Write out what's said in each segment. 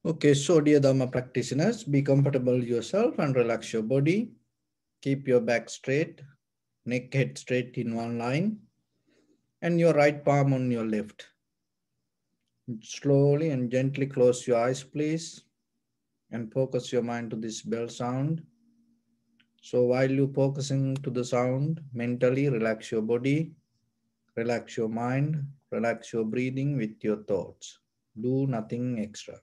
Okay, so dear Dhamma practitioners, be comfortable yourself and relax your body. Keep your back straight, neck head straight in one line, and your right palm on your left. Slowly and gently close your eyes, please, and focus your mind to this bell sound. So while you focusing to the sound, mentally relax your body, relax your mind, relax your breathing with your thoughts. Do nothing extra.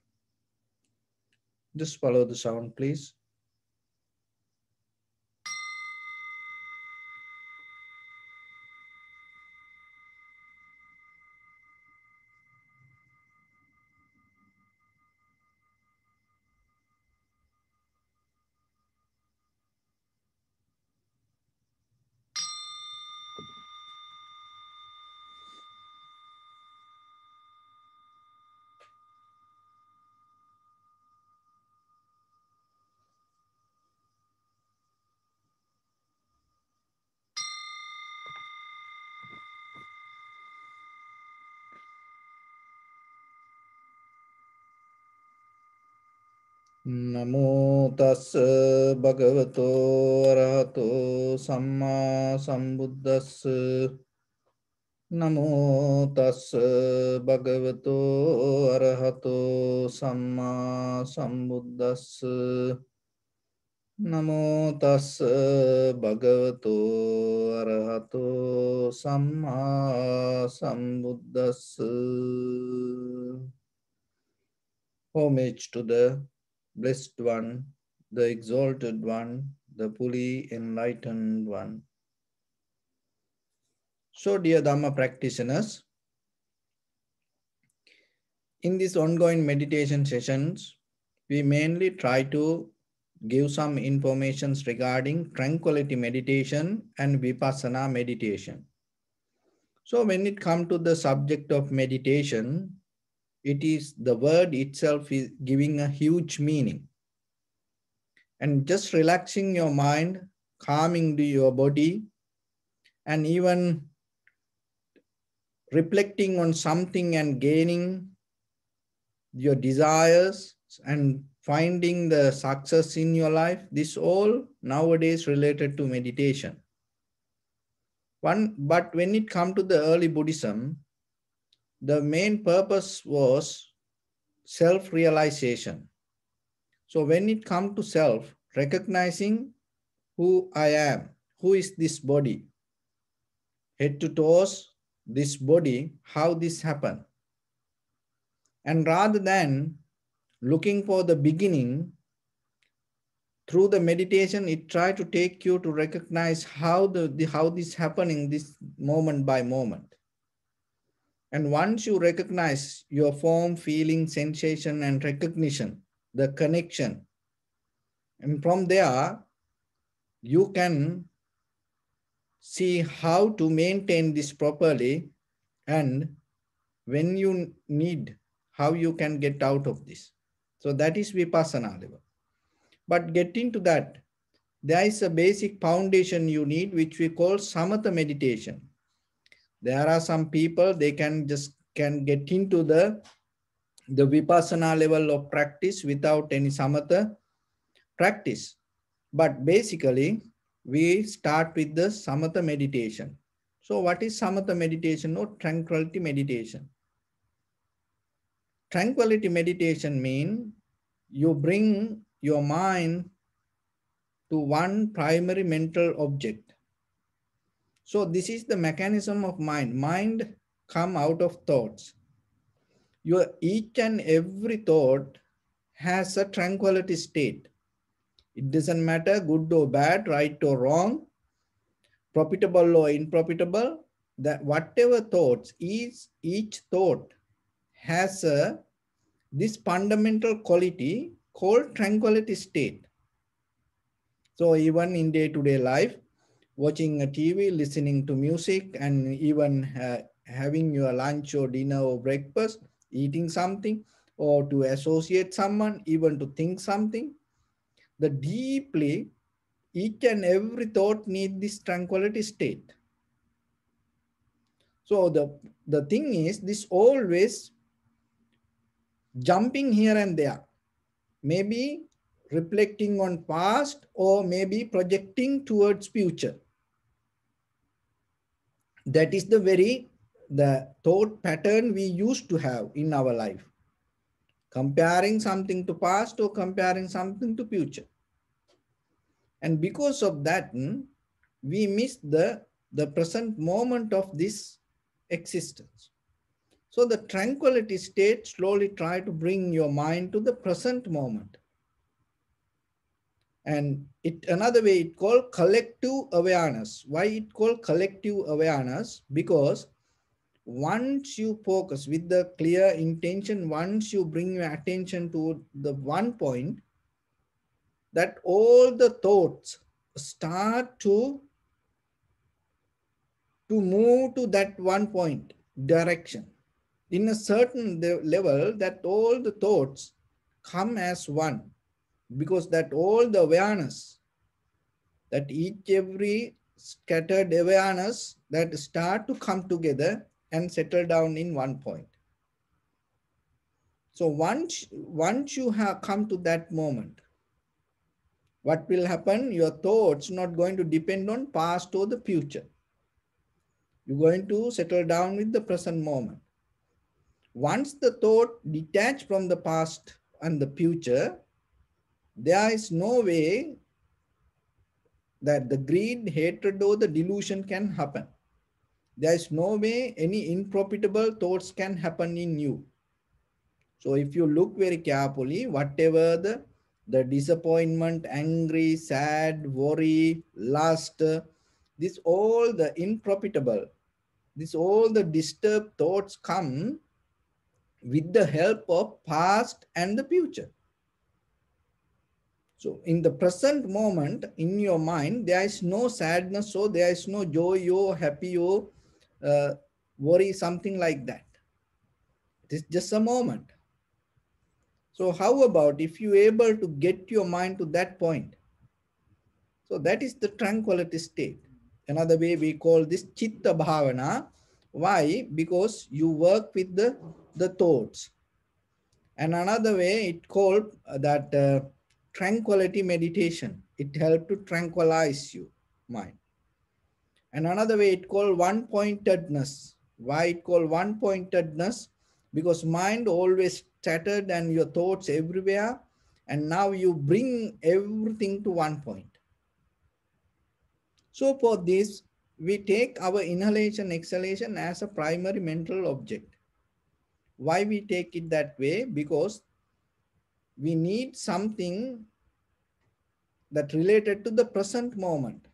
Just follow the sound, please. Namo tassa bhagavato arahato samma sambuddhassa. Namo tassa bhagavato arahato samma sambuddhassa. Namo tassa bhagavato arahato samma sambuddhassa. Homage to the Blessed One, the Exalted One, the fully enlightened One. So, dear Dhamma practitioners, in these ongoing meditation sessions, we mainly try to give some informations regarding tranquility meditation and vipassana meditation. So, when it comes to the subject of meditation, it is the word itself is giving a huge meaning. And just relaxing your mind, calming your body, and even reflecting on something and gaining your desires and finding the success in your life, this all nowadays related to meditation. But when it comes to the early Buddhism, the main purpose was self-realization. So when it comes to self, recognizing who I am, who is this body, head to toes, this body, how this happened. And rather than looking for the beginning, through the meditation, it try to take you to recognize how how this happening, this moment by moment. And once you recognize your form, feeling, sensation, and recognition, the connection, and from there, you can see how to maintain this properly, and when you need, how you can get out of this. So that is vipassana level. But getting to that, there is a basic foundation you need, which we call samatha meditation. There are some people, they can get into the vipassana level of practice without any samatha practice. But basically, we start with the samatha meditation. So what is samatha meditation or tranquility meditation? Tranquility meditation means you bring your mind to one primary mental object. So this is the mechanism of mind. Mind come out of thoughts. Your each and every thought has a tranquility state. It doesn't matter good or bad, right or wrong, profitable or unprofitable. That whatever thoughts is, each thought has this fundamental quality called tranquility state. So even in day-to-day life, watching a TV, listening to music, and even having your lunch or dinner or breakfast, eating something, or to associate someone, even to think something, the deeply, each and every thought needs this tranquility state. So the thing is, this always jumping here and there. maybe reflecting on past, or maybe projecting towards future. That is the thought pattern we used to have in our life, comparing something to past or comparing something to future. And because of that, we miss the present moment of this existence. So the tranquility state slowly try to bring your mind to the present moment. And another way it called collective awareness. Why it called collective awareness? Because once you focus with the clear intention, once you bring your attention to the one point, that all the thoughts start to move to that one point direction in a certain level, that all the thoughts come as one, because that all the awareness, that each every scattered awareness that start to come together and settle down in one point. So once you have come to that moment, what will happen? Your thoughts not going to depend on past or the future. You're going to settle down with the present moment. Once the thought detach from the past and the future, there is no way that the greed, hatred, or the delusion can happen. There is no way any unprofitable thoughts can happen in you. So if you look very carefully, whatever the disappointment, angry, sad, worry, lust, this all the unprofitable, this all the disturbed thoughts come with the help of past and the future. So in the present moment, in your mind, there is no sadness, so there is no joy or happy or worry, something like that. It is just a moment. So how about if you able to get your mind to that point? So that is the tranquility state. Another way we call this chitta bhavana. Why? Because you work with the thoughts. And another way it called that tranquility meditation. It helps to tranquilize you mind. And another way it called one-pointedness. Why it called one-pointedness? Because mind always scattered and your thoughts everywhere, and now you bring everything to one point. So for this, we take our inhalation, exhalation as a primary mental object. Why we take it that way? Because we need something that related to the present moment.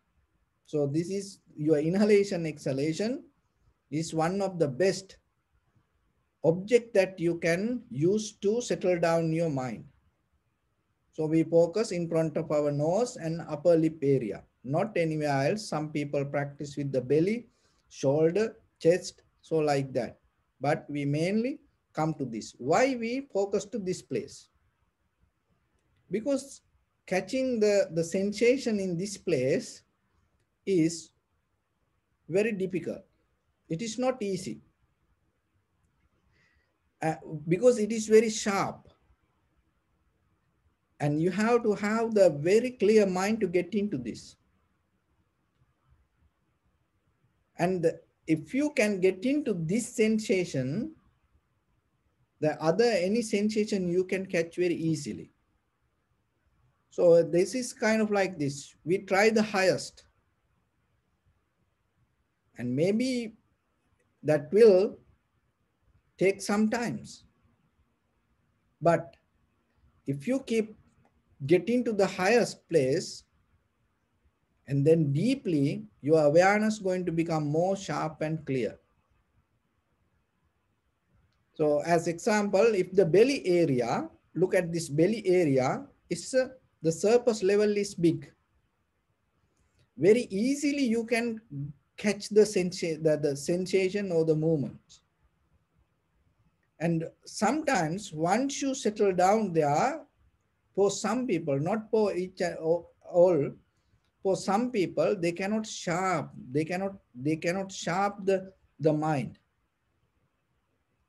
So this is your inhalation, exhalation is one of the best object that you can use to settle down your mind. So we focus in front of our nose and upper lip area, not anywhere else. Some people practice with the belly, shoulder, chest, so like that. But we mainly come to this. Why we focus to this place? Because catching the sensation in this place is very difficult. It is not easy because it is very sharp. And you have to have the very clear mind to get into this. And if you can get into this sensation, the other any sensation you can catch very easily. So this is kind of like this. We try the highest. And maybe that will take some times. But if you keep getting to the highest place, and then deeply, your awareness is going to become more sharp and clear. So as example, if the belly area, look at this belly area, the surface level is big. Very easily you can catch the sensation or the movement. And sometimes once you settle down there, for some people, not for each and all, for some people, they cannot sharp the mind.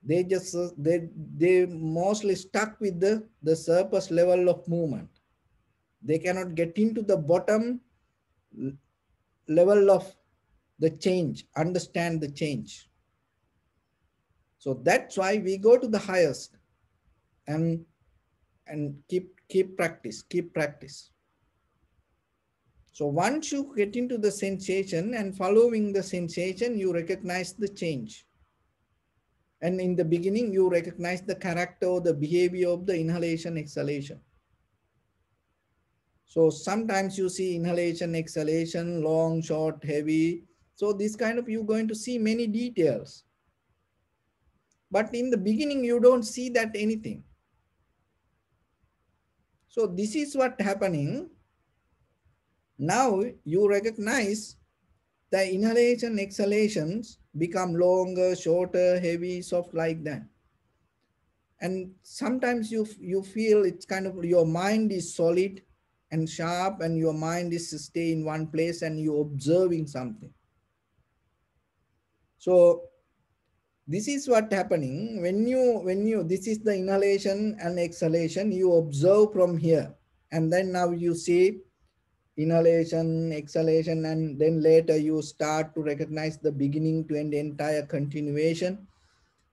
They just they mostly stuck with the surface level of movement. They cannot get into the bottom level of the change, understand the change. So that's why we go to the highest, and keep practice, keep practice. So once you get into the sensation and following the sensation, you recognize the change. And in the beginning, you recognize the character or the behavior of the inhalation, exhalation. So sometimes you see inhalation, exhalation, long, short, heavy. So this kind of, you're going to see many details. But in the beginning, you don't see that anything. So this is what happening. Now you recognize the inhalation, exhalations become longer, shorter, heavy, soft, like that. And sometimes you feel it's kind of, your mind is solid and sharp, and your mind is to stay in one place and you're observing something. So this is what happening when you this is the inhalation and exhalation, you observe from here, and then now you see inhalation, exhalation, and then later you start to recognize the beginning to end, entire continuation.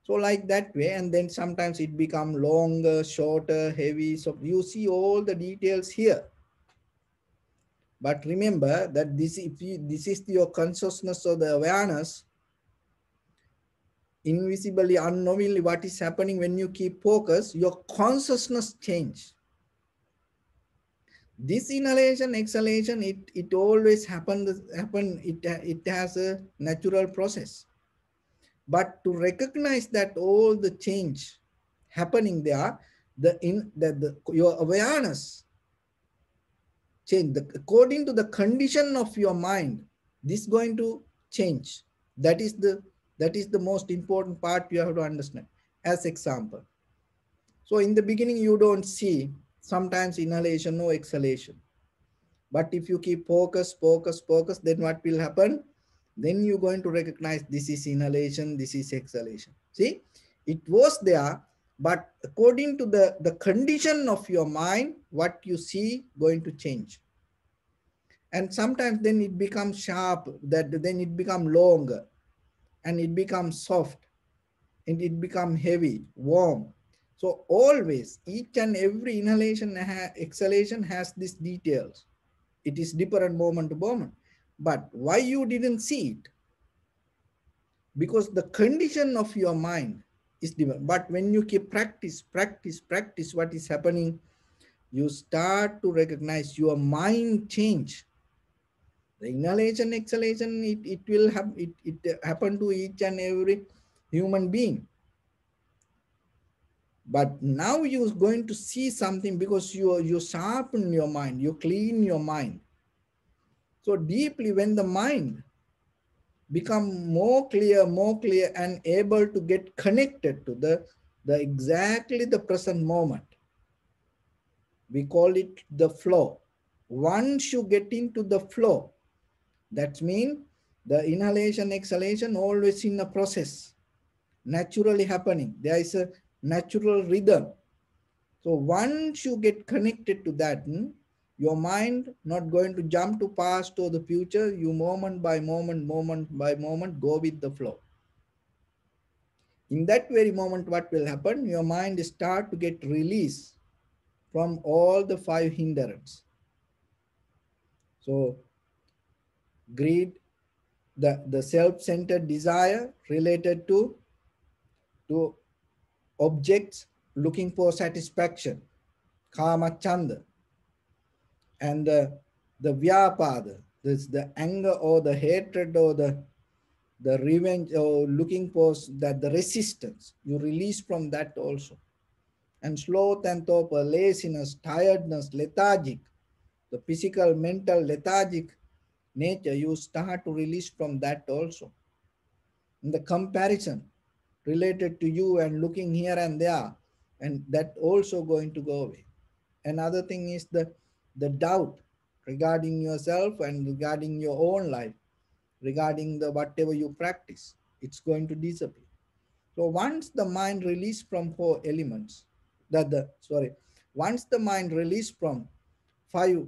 So like that way, and then sometimes it become longer, shorter, heavy. So you see all the details here. But remember that this is your consciousness or the awareness, invisibly, unknowingly, what is happening when you keep focus, your consciousness change. This inhalation, exhalation, it always happen, it has a natural process. But to recognize that all the change happening there, your awareness change, according to the condition of your mind, this going to change. That is the most important part you have to understand. As example, so in the beginning you don't see sometimes inhalation or exhalation. But if you keep focus, then what will happen? Then you're going to recognize this is inhalation, this is exhalation. See, it was there, but according to the condition of your mind, what you see going to change. And sometimes then it becomes sharp, that then it becomes longer, and it becomes soft, and it becomes heavy, warm. So always, each and every inhalation, exhalation has these details. It is different moment to moment. But why you didn't see it? Because the condition of your mind is different. But when you keep practice, what is happening? You start to recognize your mind change. The inhalation, exhalation, it will have it happen to each and every human being. But now you're going to see something, because you sharpen your mind, you clean your mind. So deeply, when the mind become more clear and able to get connected to the exactly the present moment, we call it the flow. Once you get into the flow, that means the inhalation, exhalation always in a process, naturally happening. There is a natural rhythm. So once you get connected to that, your mind not going to jump to past or the future. You moment by moment go with the flow. In that very moment, what will happen? Your mind start to get released from all the five hindrances. So greed, the self-centered desire related to objects looking for satisfaction, kama chanda, and the vyapada, this the anger or the hatred or the revenge, or looking for that the resistance, you release from that also. And sloth and torpor, laziness, tiredness, lethargic, the physical, mental, lethargic nature, you start to release from that also. And the comparison related to you and looking here and there, and that also going to go away. Another thing is the doubt regarding yourself and regarding your own life, regarding the whatever you practice, it's going to disappear. So once the mind released from four elements, that the sorry, once the mind released from five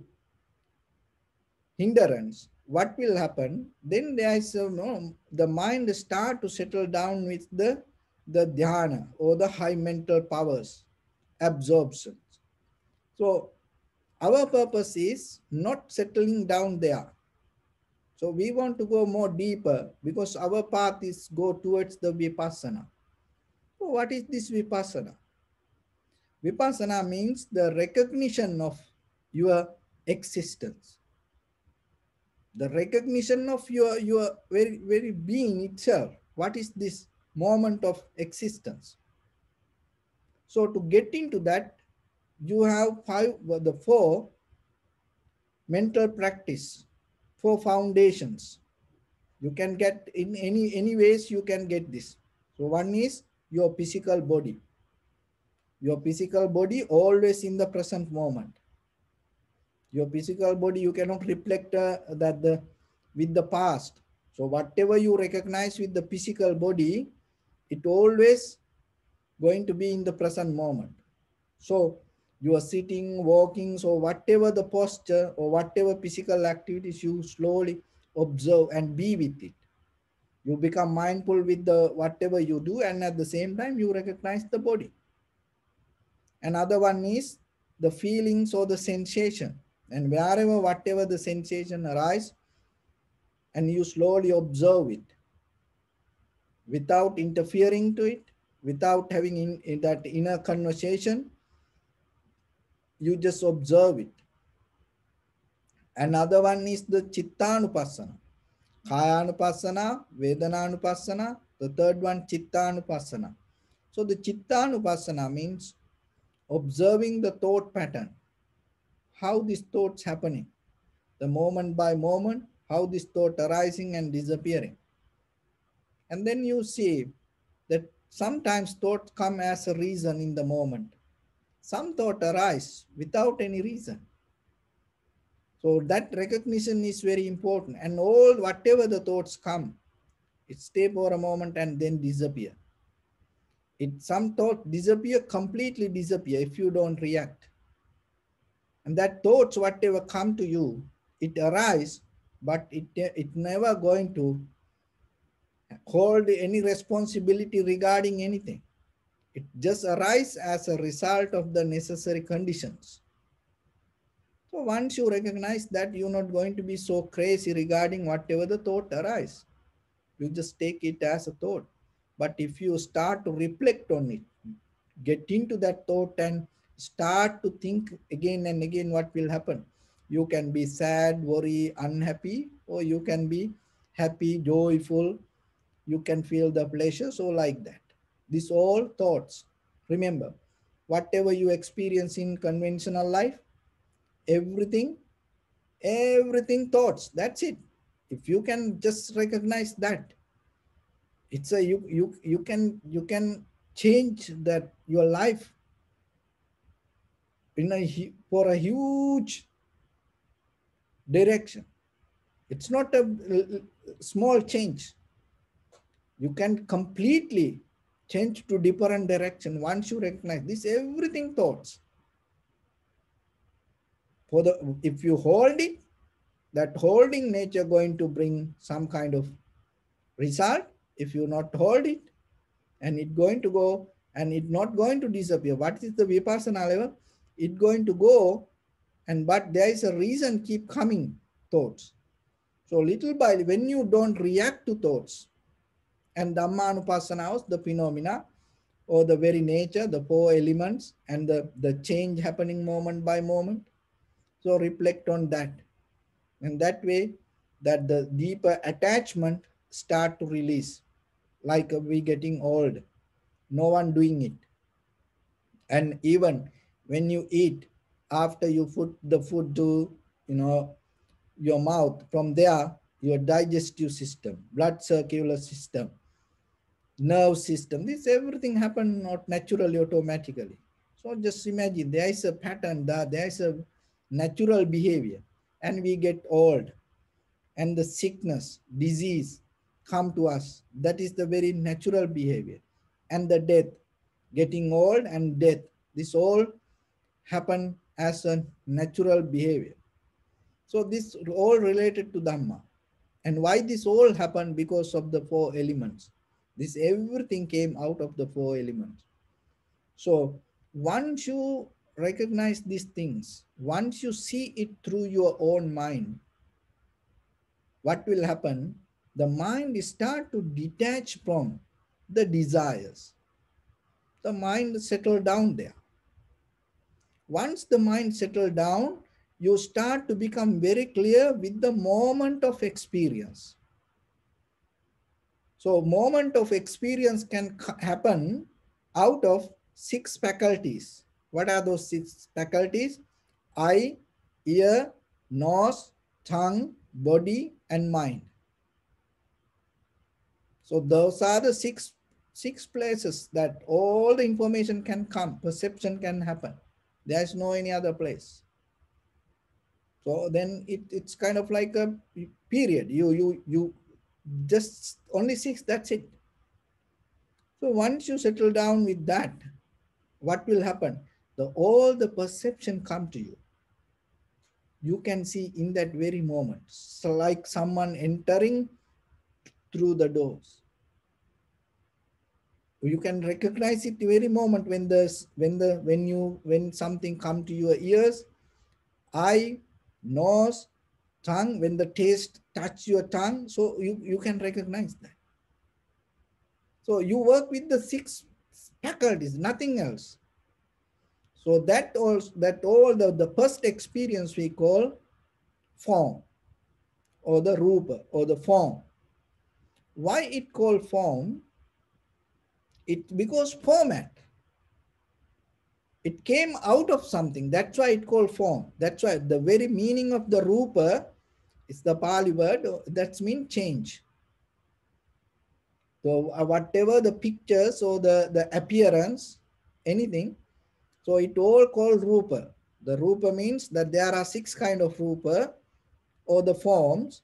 hindrance, what will happen? Then there is the mind start to settle down with the dhyana or the high mental powers, absorption. So our purpose is not settling down there. So we want to go more deeper because our path is go towards the vipassana. So what is this vipassana? Vipassana means the recognition of your existence, the recognition of your very being itself. What is this moment of existence? So to get into that, you have the four mental practice, four foundations. You can get in any ways you can get this. So one is your physical body. Your physical body always in the present moment. Your physical body, you cannot reflect that the with the past. So whatever you recognize with the physical body, it always going to be in the present moment. So you are sitting, walking, so whatever the posture or whatever physical activities, you slowly observe and be with it. You become mindful with the whatever you do, and at the same time you recognize the body. Another one is the feelings or the sensation, and wherever whatever the sensation arise, and you slowly observe it without interfering to it, without having in that inner conversation, you just observe it. Another one is the chittanupassana, kayanupassana, vedananupassana. The third one, chittanupassana. So the chittanupassana means observing the thought pattern, how these thoughts happening, the moment by moment, how this thought arising and disappearing. And then you see that sometimes thoughts come as a reason in the moment. Some thought arise without any reason. So that recognition is very important. And all whatever the thoughts come, it stay for a moment and then disappear. Some thought disappear, completely disappear if you don't react. And that thoughts, whatever come to you, it arise, but it never going to hold any responsibility regarding anything. It just arises as a result of the necessary conditions. So once you recognize that, you're not going to be so crazy regarding whatever the thought arise. You just take it as a thought. But if you start to reflect on it, get into that thought and start to think again and again, what will happen? You can be sad, worry, unhappy, or you can be happy, joyful. You can feel the pleasure. So like that. These all thoughts. Remember, whatever you experience in conventional life, everything, everything thoughts. That's it. If you can just recognize that, it's a you can change that your life in for a huge direction. It's not a small change. You can completely change to different direction once you recognize this everything thoughts. For the if you hold it, that holding nature going to bring some kind of result. If you not hold it, and it going to go, and it not going to disappear. What is the vipassana level? It going to go, and but there is a reason keep coming thoughts. So little by when you don't react to thoughts, and Dhamma Anupassana was the phenomena or the very nature, the four elements, and the change happening moment by moment. So reflect on that. And that way, that the deeper attachment start to release, like we getting old, no one doing it. And even when you eat, after you put the food to your mouth, from there your digestive system, blood circular system, nerve system, this everything happen not naturally, automatically. So just imagine there is a pattern, there is a natural behavior, and we get old, and the sickness, disease come to us. That is the very natural behavior. and the death, getting old and death. This all happen as a natural behavior. So this all related to Dhamma. And why this all happened? Because of the four elements. This everything came out of the four elements. So once you recognize these things, once you see it through your own mind, what will happen? The mind start to detach from the desires. The mind settle down there. Once the mind settle down, you start to become very clear with the moment of experience. So moment of experience can happen out of six faculties. What are those six faculties? Eye, ear, nose, tongue, body, and mind. So those are the six places that all the information can come, perception can happen. There's no any other place. So then it's kind of like a period. You just only six, that's it. So once you settle down with that, what will happen? All the perception come to you. You can see in that very moment. So like someone entering through the doors. You can recognize it the very moment when something come to your ears, eye, nose, tongue, when the taste touch your tongue, so you can recognize that. So you work with the six faculties, nothing else. So that all the first experience we call form or the rupa or the form. Why it called form? It because format. It came out of something. That's why it called form. That's why the very meaning of the rupa is the Pali word. That means change. So whatever the pictures or the appearance, anything, so it all called rupa. The rupa means that there are six kind of rupa or the forms: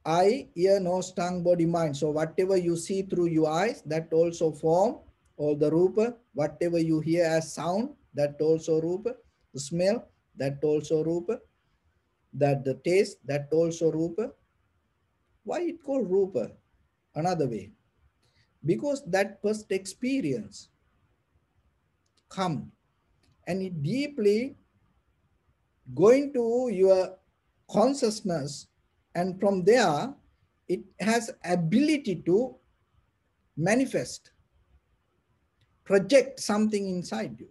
eye, ear, nose, tongue, body, mind. So whatever you see through your eyes, that also form or the rupa. Whatever you hear as sound, that also rupa. The smell, that also rupa. That the taste, that also rupa. Why it called rupa? Another way. Because that first experience come and it deeply going to your consciousness, and from there it has ability to manifest, project something inside you.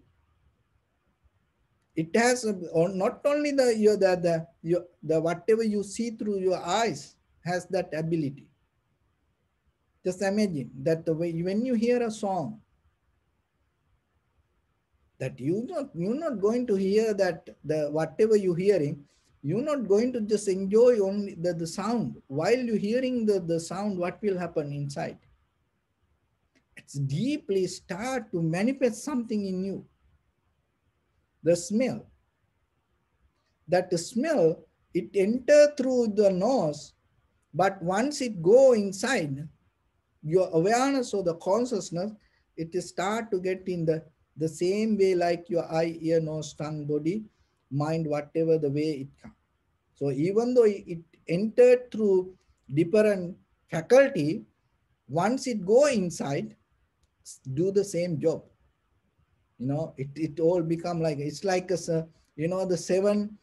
It has not only the whatever you see through your eyes has that ability. Just imagine that the way when you hear a song, that you're not going to hear that the whatever you're hearing, you're not going to just enjoy only the sound. While you're hearing the sound, what will happen inside? It's deeply start to manifest something in you. The smell. That the smell, it enter through the nose, but once it go inside, your awareness or the consciousness, it start to get in the same way like your eye, ear, nose, tongue, body, mind, whatever the way it comes. So even though it entered through different faculty, once it go inside, do the same job. It all become like, it's like the seven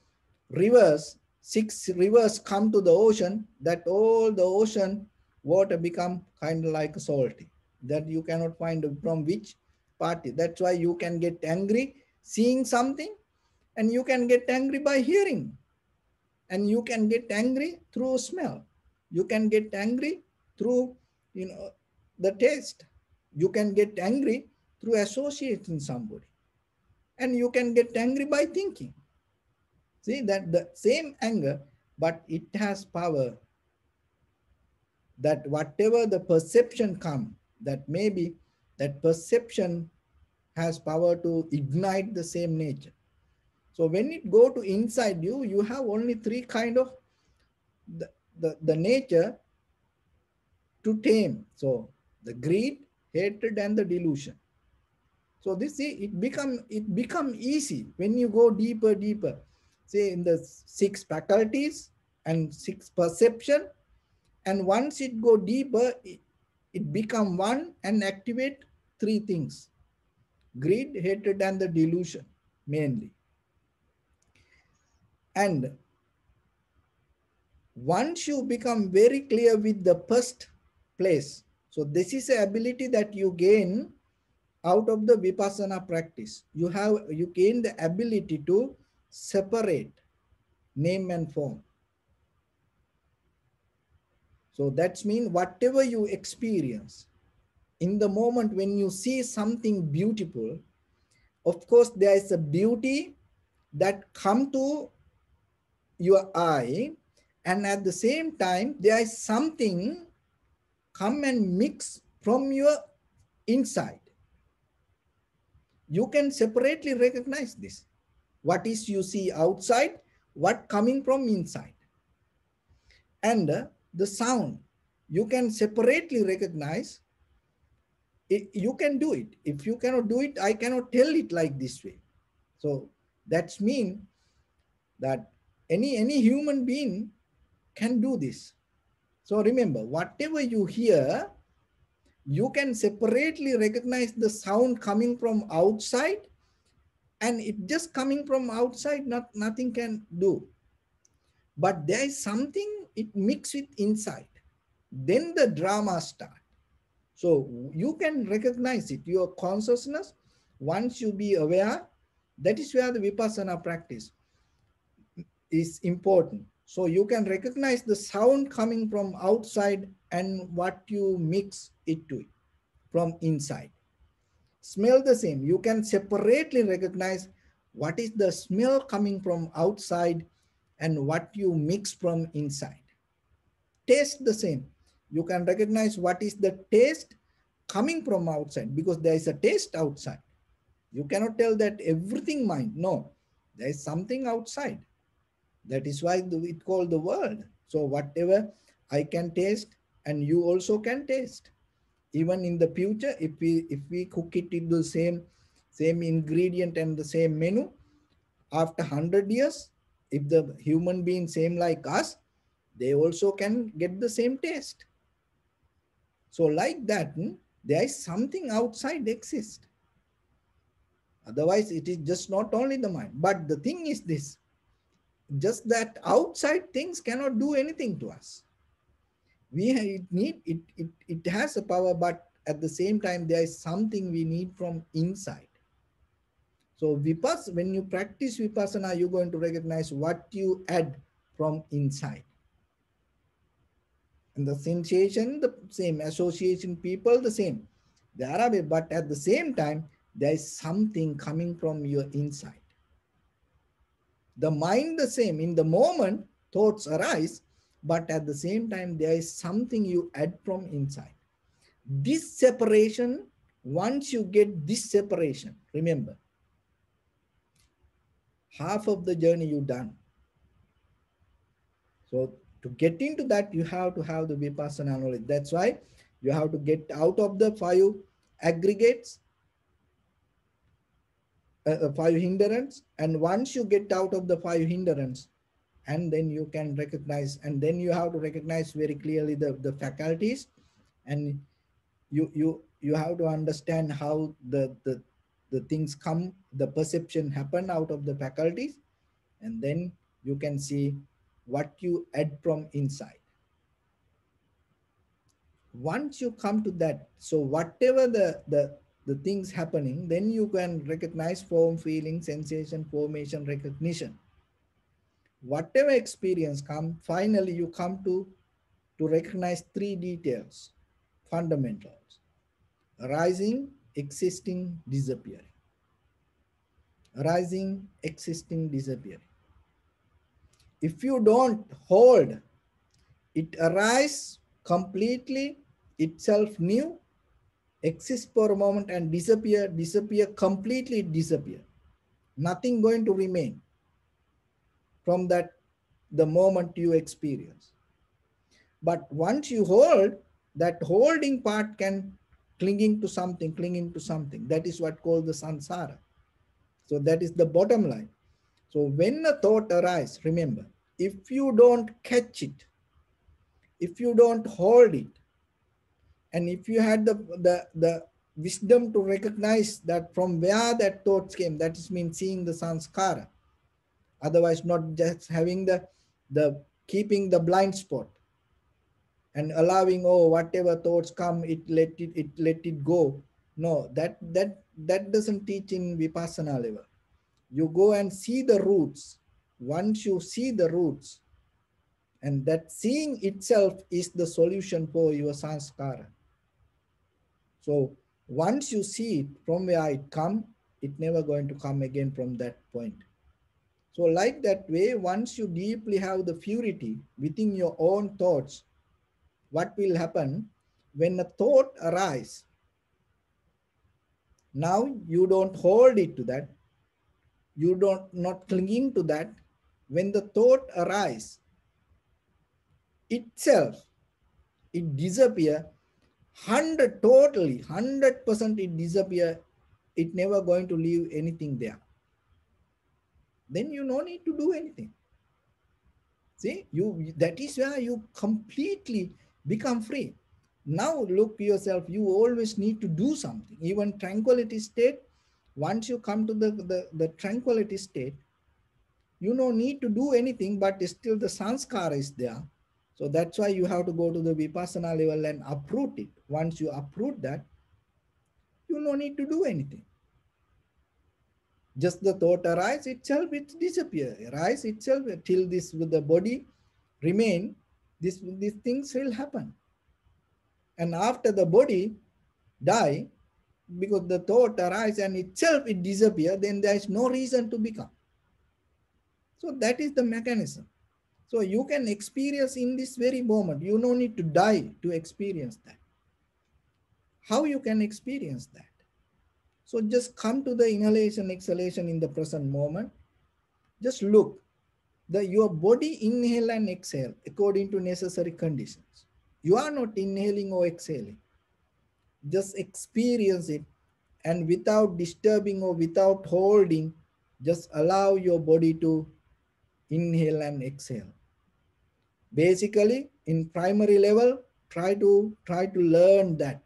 rivers, six rivers come to the ocean, that all the ocean water become kind of like salty, that you cannot find from which party. That's why you can get angry seeing something, and you can get angry by hearing, and you can get angry through smell, you can get angry through the taste, you can get angry through associating somebody, and you can get angry by thinking. See that the same anger, but it has power, that whatever the perception come, that maybe that perception has power to ignite the same nature. So when it go to inside you, you have only three kind of the nature to tame. So The greed, hatred, and the delusion. So this it become easy when you go deeper, deeper. Say in the six faculties and six perception, and once it go deeper, it become one and activate three things: greed, hatred, and the delusion mainly. And once you become very clear with the first place, so this is the ability that you gain out of the vipassana practice. You gain the ability to separate name and form. So that's mean whatever you experience in the moment when you see something beautiful, of course there is a beauty that come to your eye, and at the same time there is something come and mix from your inside. You can separately recognize this. What is you see outside, what coming from inside. And the sound, you can separately recognize. You can do it. If you cannot do it, I cannot tell it like this way. So that's mean that any human being can do this. So remember, whatever you hear, you can separately recognize the sound coming from outside, and it just coming from outside, nothing can do. But there is something it mix with inside. Then the drama start. So you can recognize it. Your consciousness, once you be aware, that is where the vipassana practice is important. So you can recognize the sound coming from outside and what you mix it to from inside. Smell the same. You can separately recognize what is the smell coming from outside and what you mix from inside. Taste the same. You can recognize what is the taste coming from outside, because there is a taste outside. You cannot tell that everything mind. No, there is something outside. That is why it called the world. So whatever I can taste and you also can taste. Even in the future, if we cook it in the same ingredient and the same menu, after 100 years, if the human being same like us, they also can get the same taste. So like that, there is something outside exist. Otherwise, it is just not only the mind. But the thing is this, just that outside things cannot do anything to us. It has a power, but at the same time, there is something we need from inside. So when you practice vipassana, you're going to recognize what you add from inside. And the sensation, the same. Association, people, the same. They are away, but at the same time, there is something coming from your inside. The mind, the same. In the moment, thoughts arise, but at the same time, there is something you add from inside. This separation, once you get this separation, remember, half of the journey you done. So to get into that, you have to have the vipassana knowledge. That's why you have to get out of the five aggregates, five hindrance. And once you get out of the five hindrance, and then you can recognize, and then you have to recognize very clearly the faculties, and you have to understand how the things come, the perception happen out of the faculties, and then you can see what you add from inside. Once you come to that, so whatever the things happening, then you can recognize form, feeling, sensation, formation, recognition. Whatever experience come, finally you come to recognize three details, fundamentals: arising, existing, disappearing. Arising, existing, disappearing. If you don't hold, it arises completely, itself new, exists for a moment and disappear, completely disappear. Nothing going to remain from that, the moment you experience. But once you hold, That holding part can clinging to something, clinging to something. That is what called the samsara. So that is the bottom line. So when a thought arises, remember, if you don't catch it, if you don't hold it, and if you had the wisdom to recognize that from where that thoughts came, that is mean seeing the sanskara, otherwise not just having the keeping the blind spot and allowing, oh, whatever thoughts come, it let it go. No, that doesn't teach in vipassana level. You go and see the roots. Once you see the roots, and that seeing itself is the solution for your sanskara. So once you see it from where it come, it never going to come again from that point. So like that way, once you deeply have the purity within your own thoughts, what will happen when a thought arises? Now you don't hold it to that. You don't not clinging to that. When the thought arises, itself, it disappear 100 totally 100% it disappear. It never going to leave anything there. Then you no need to do anything. See, you, that is where you completely become free. Now look yourself, you always need to do something. Even tranquility state, once you come to the tranquility state, you no need to do anything, but still the sanskara is there. So that's why you have to go to the vipassana level and uproot it. Once you uproot that, you no need to do anything. Just the thought arise itself, it disappear. Arise itself till this with the body remain, these things will happen. And after the body die, because the thought arise and itself it disappear, then there is no reason to become. So that is the mechanism. So you can experience in this very moment. You no need to die to experience that. How you can experience that? So just come to the inhalation, exhalation in the present moment. Just look. Your body inhale and exhale according to necessary conditions. You are not inhaling or exhaling. Just experience it, and without disturbing or without holding, just allow your body to inhale and exhale. Basically, in primary level, try to learn that,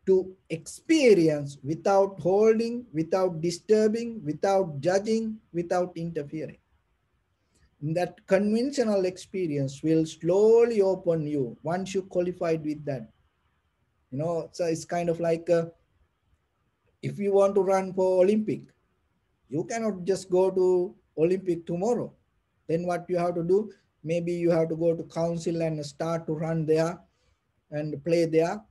to experience without holding, without disturbing, without judging, without interfering. That conventional experience will slowly open you once you qualified with that. So it's kind of like if you want to run for Olympic, you cannot just go to Olympic tomorrow. Then what you have to do, maybe you have to go to council and start to run there and play there,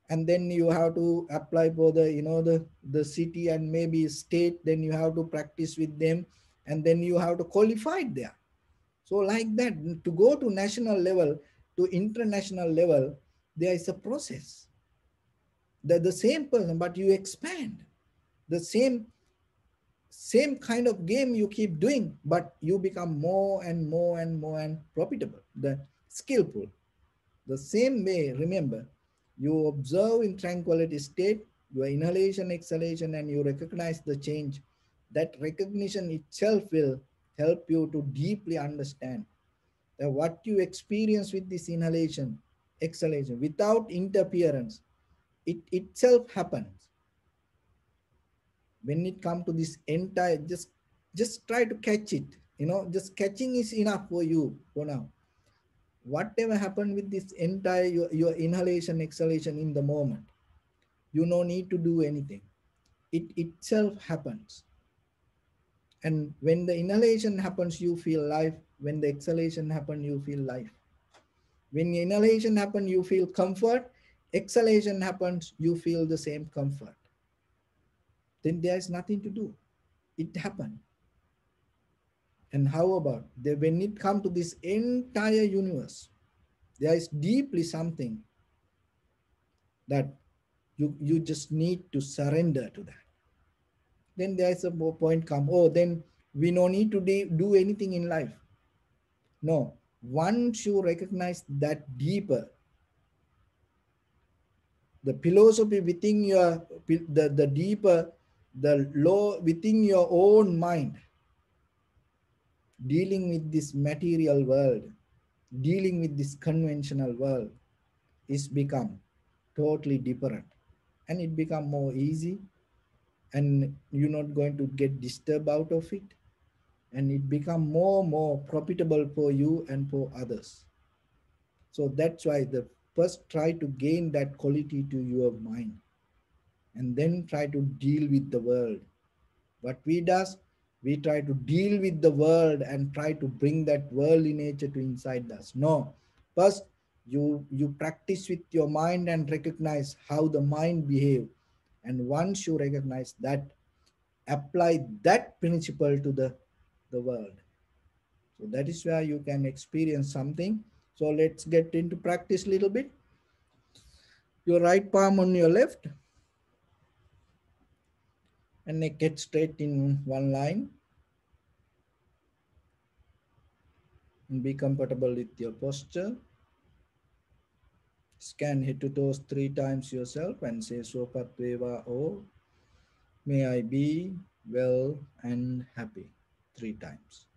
and then you have to apply for the city and maybe state. Then you have to practice with them, and then you have to qualify there. So like that, to go to national level, to international level, there is a process. The same person, but you expand. The same kind of game you keep doing, but you become more and more and more and profitable, the skillful. The same way, remember, you observe in tranquility state, your inhalation, exhalation, and you recognize the change. That recognition itself will help you to deeply understand that what you experience with this inhalation, exhalation, without interference, it itself happens. When it comes to this entire, just try to catch it. Just catching is enough for you for now. Whatever happened with this entire your inhalation, exhalation in the moment, you no need to do anything. It itself happens. And when the inhalation happens, you feel life. When the exhalation happens, you feel life. When inhalation happens, you feel comfort. Exhalation happens, you feel the same comfort. Then there is nothing to do. It happened. And how about when it comes to this entire universe, there is deeply something that you just need to surrender to that. Then there is a point come, oh, then we no need to do anything in life. No, once you recognize that deeper, The philosophy within your, the deeper, the low within your own mind, dealing with this material world, dealing with this conventional world, is become totally different, and it become more easy, and you're not going to get disturbed out of it, and it become more profitable for you and for others. So that's why the first try to gain that quality to your mind, and then try to deal with the world. What we does, we try to deal with the world and try to bring that worldly nature to inside us. No, first you practice with your mind and recognize how the mind behave, and once you recognize that, apply that principle to the world. So that is where you can experience something. So let's get into practice a little bit. Your right palm on your left, and neck get straight in one line, and be comfortable with your posture. Scan head to toes 3 times yourself and say Sopatveva O. May I be well and happy 3 times.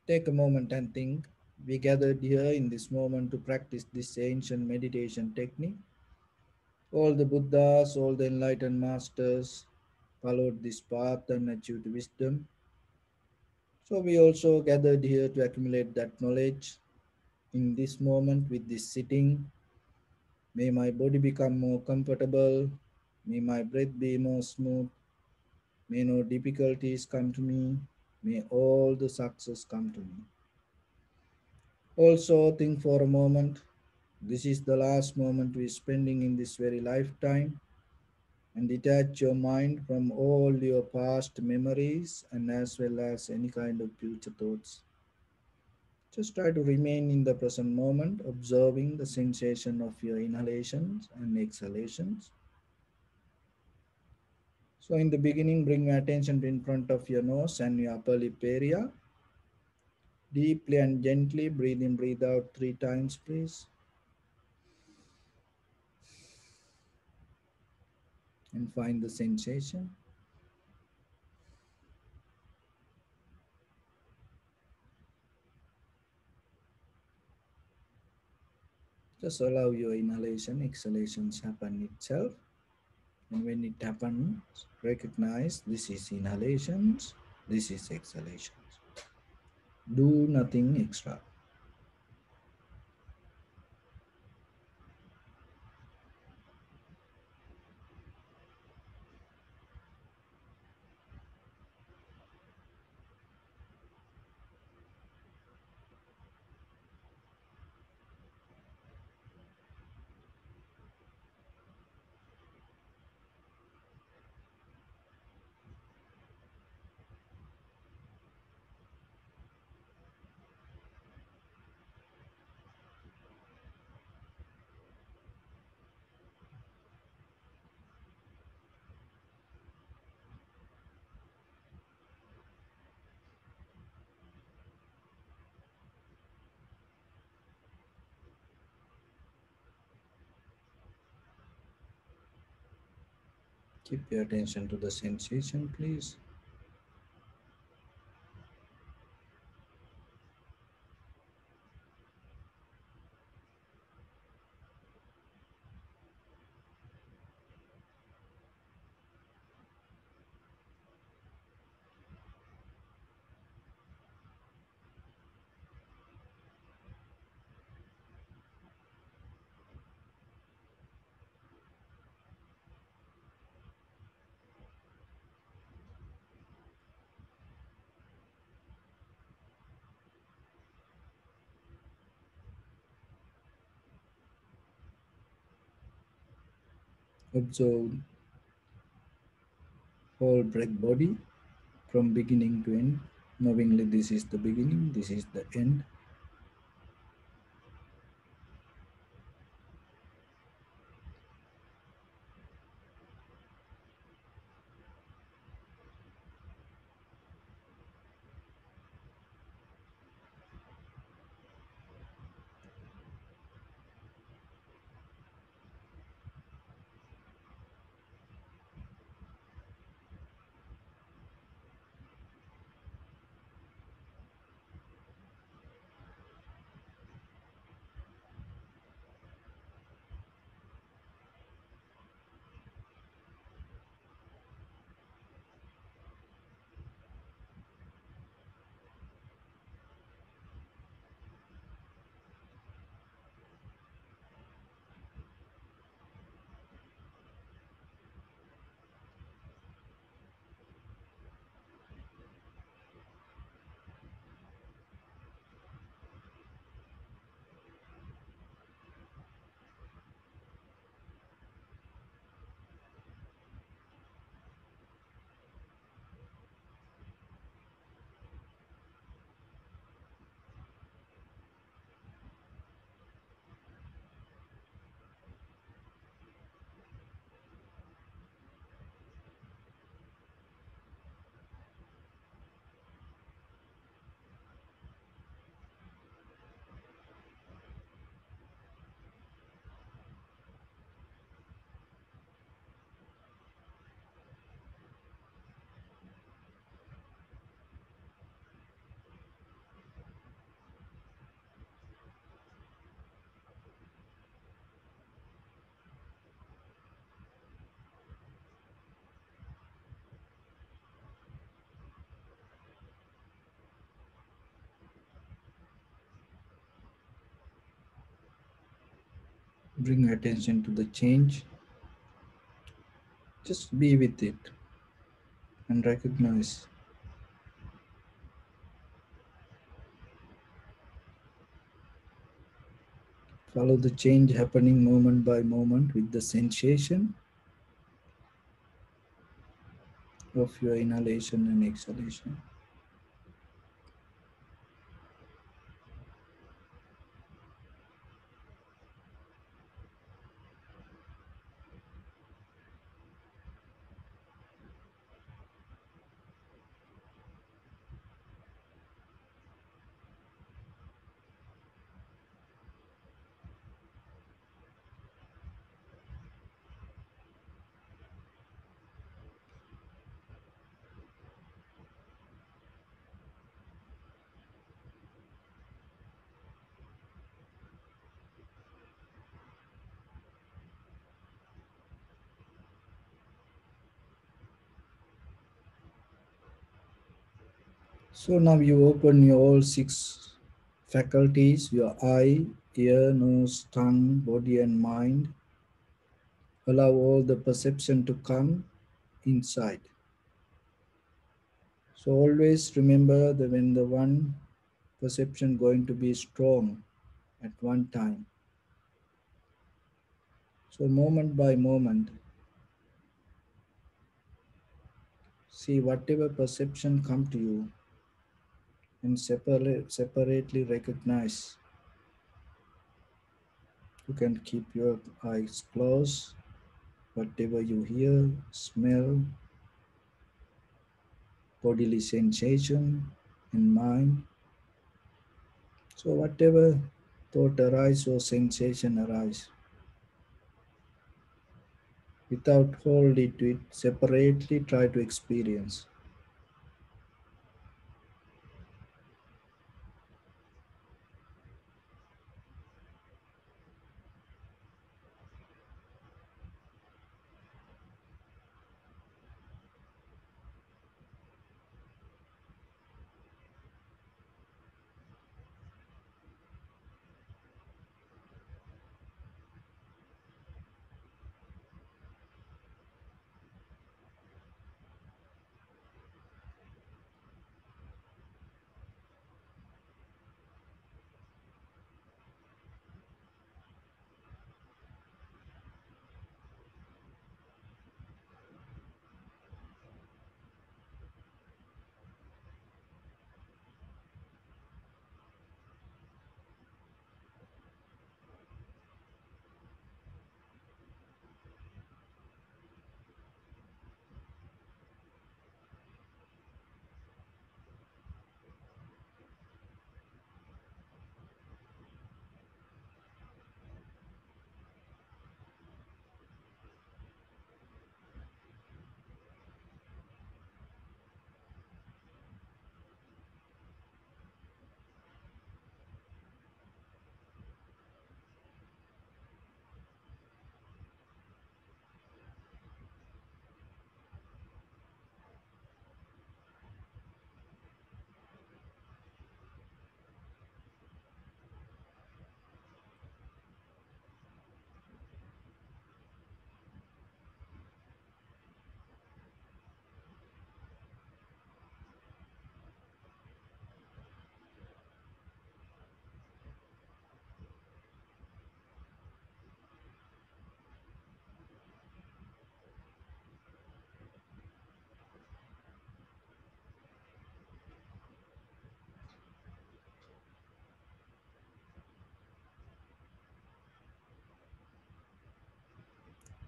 Take a moment and think. We gathered here in this moment to practice this ancient meditation technique. All the Buddhas, all the enlightened masters followed this path and achieved wisdom. So we also gathered here to accumulate that knowledge in this moment with this sitting. May my body become more comfortable. May my breath be more smooth. May no difficulties come to me. May all the success come to me. Also, think for a moment. This is the last moment we're spending in this very lifetime, and detach your mind from all your past memories and as well as any kind of future thoughts. Just try to remain in the present moment, observing the sensation of your inhalations and exhalations. So in the beginning, bring your attention to in front of your nose and your upper lip area. Deeply and gently breathe in, breathe out 3 times, please. And find the sensation. Just allow your inhalation, exhalations happen itself. And when it happens, recognize this is inhalations, this is exhalations. Do nothing extra. Keep your attention to the sensation, please. Observe whole breath body from beginning to end. Knowingly, this is the beginning, this is the end. Bring attention to the change. Just be with it and recognize. Follow the change happening moment by moment with the sensation of your inhalation and exhalation. So now you open your all six faculties, your eye, ear, nose, tongue, body and mind. Allow all the perception to come inside. So always remember that when the one perception going to be strong at one time. So moment by moment, see whatever perception come to you and separately recognize. You can keep your eyes closed. Whatever you hear, smell, bodily sensation in mind. So whatever thought arise or sensation arise, without hold it to it, separately try to experience.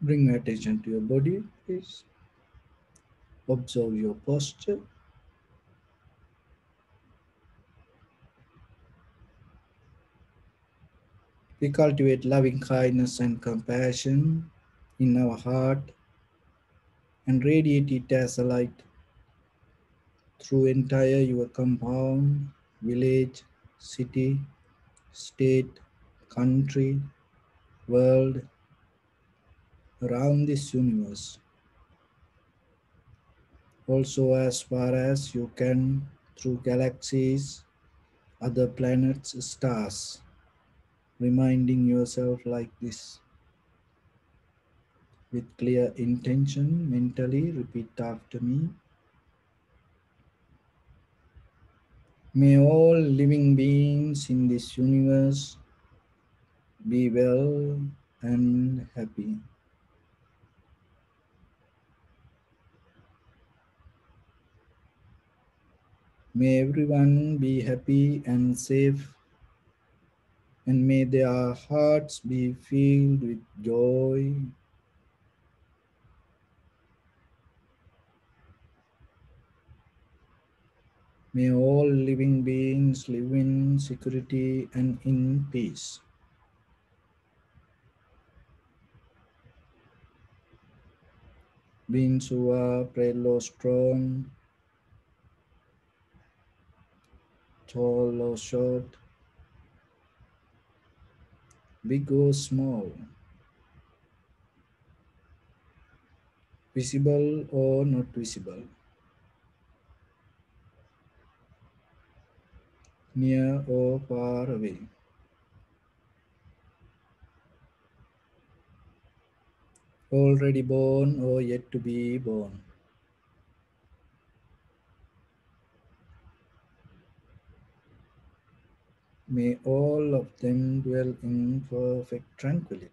Bring attention to your body, please. Observe your posture. We cultivate loving kindness and compassion in our heart and radiate it as a light through entire your compound, village, city, state, country, world, around this universe. Also as far as you can through galaxies, other planets, stars, reminding yourself like this. With clear intention, mentally repeat after me. May all living beings in this universe be well and happy. May everyone be happy and safe, and may their hearts be filled with joy. May all living beings live in security and in peace. Beings who are frail or strong, tall or short, big or small, visible or not visible, near or far away, already born or yet to be born. May all of them dwell in perfect tranquility.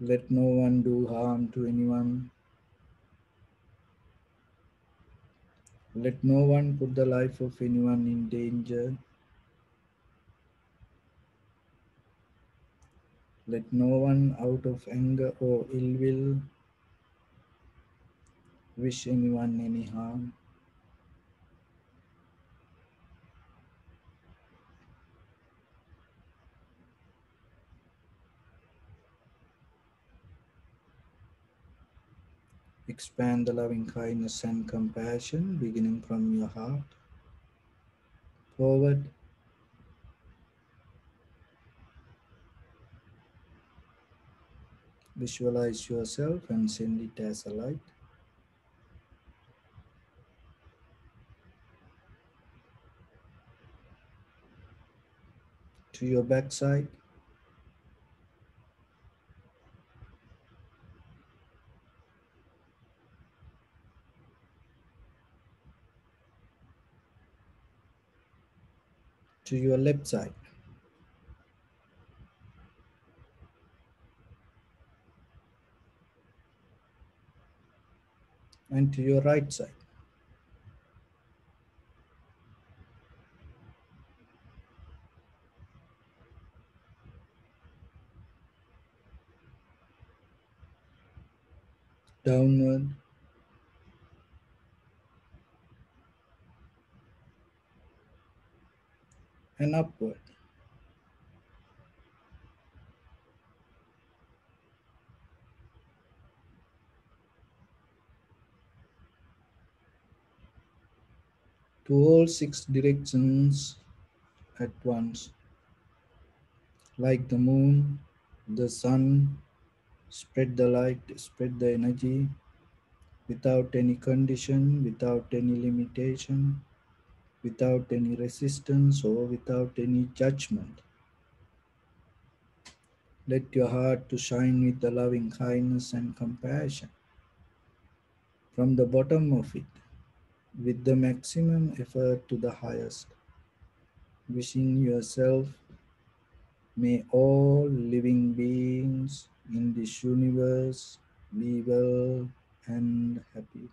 Let no one do harm to anyone. Let no one put the life of anyone in danger. Let no one, out of anger or ill will, wish anyone any harm. Expand the loving kindness and compassion beginning from your heart forward. Visualize yourself and send it as a light to your backside, to your left side, and to your right side. Downward and upward. To all six directions at once, like the moon, the sun, spread the light, spread the energy without any condition, without any limitation, without any resistance, or without any judgment. Let your heart to shine with the loving kindness and compassion from the bottom of it, with the maximum effort to the highest, wishing yourself, may all living beings in this universe be well and happy.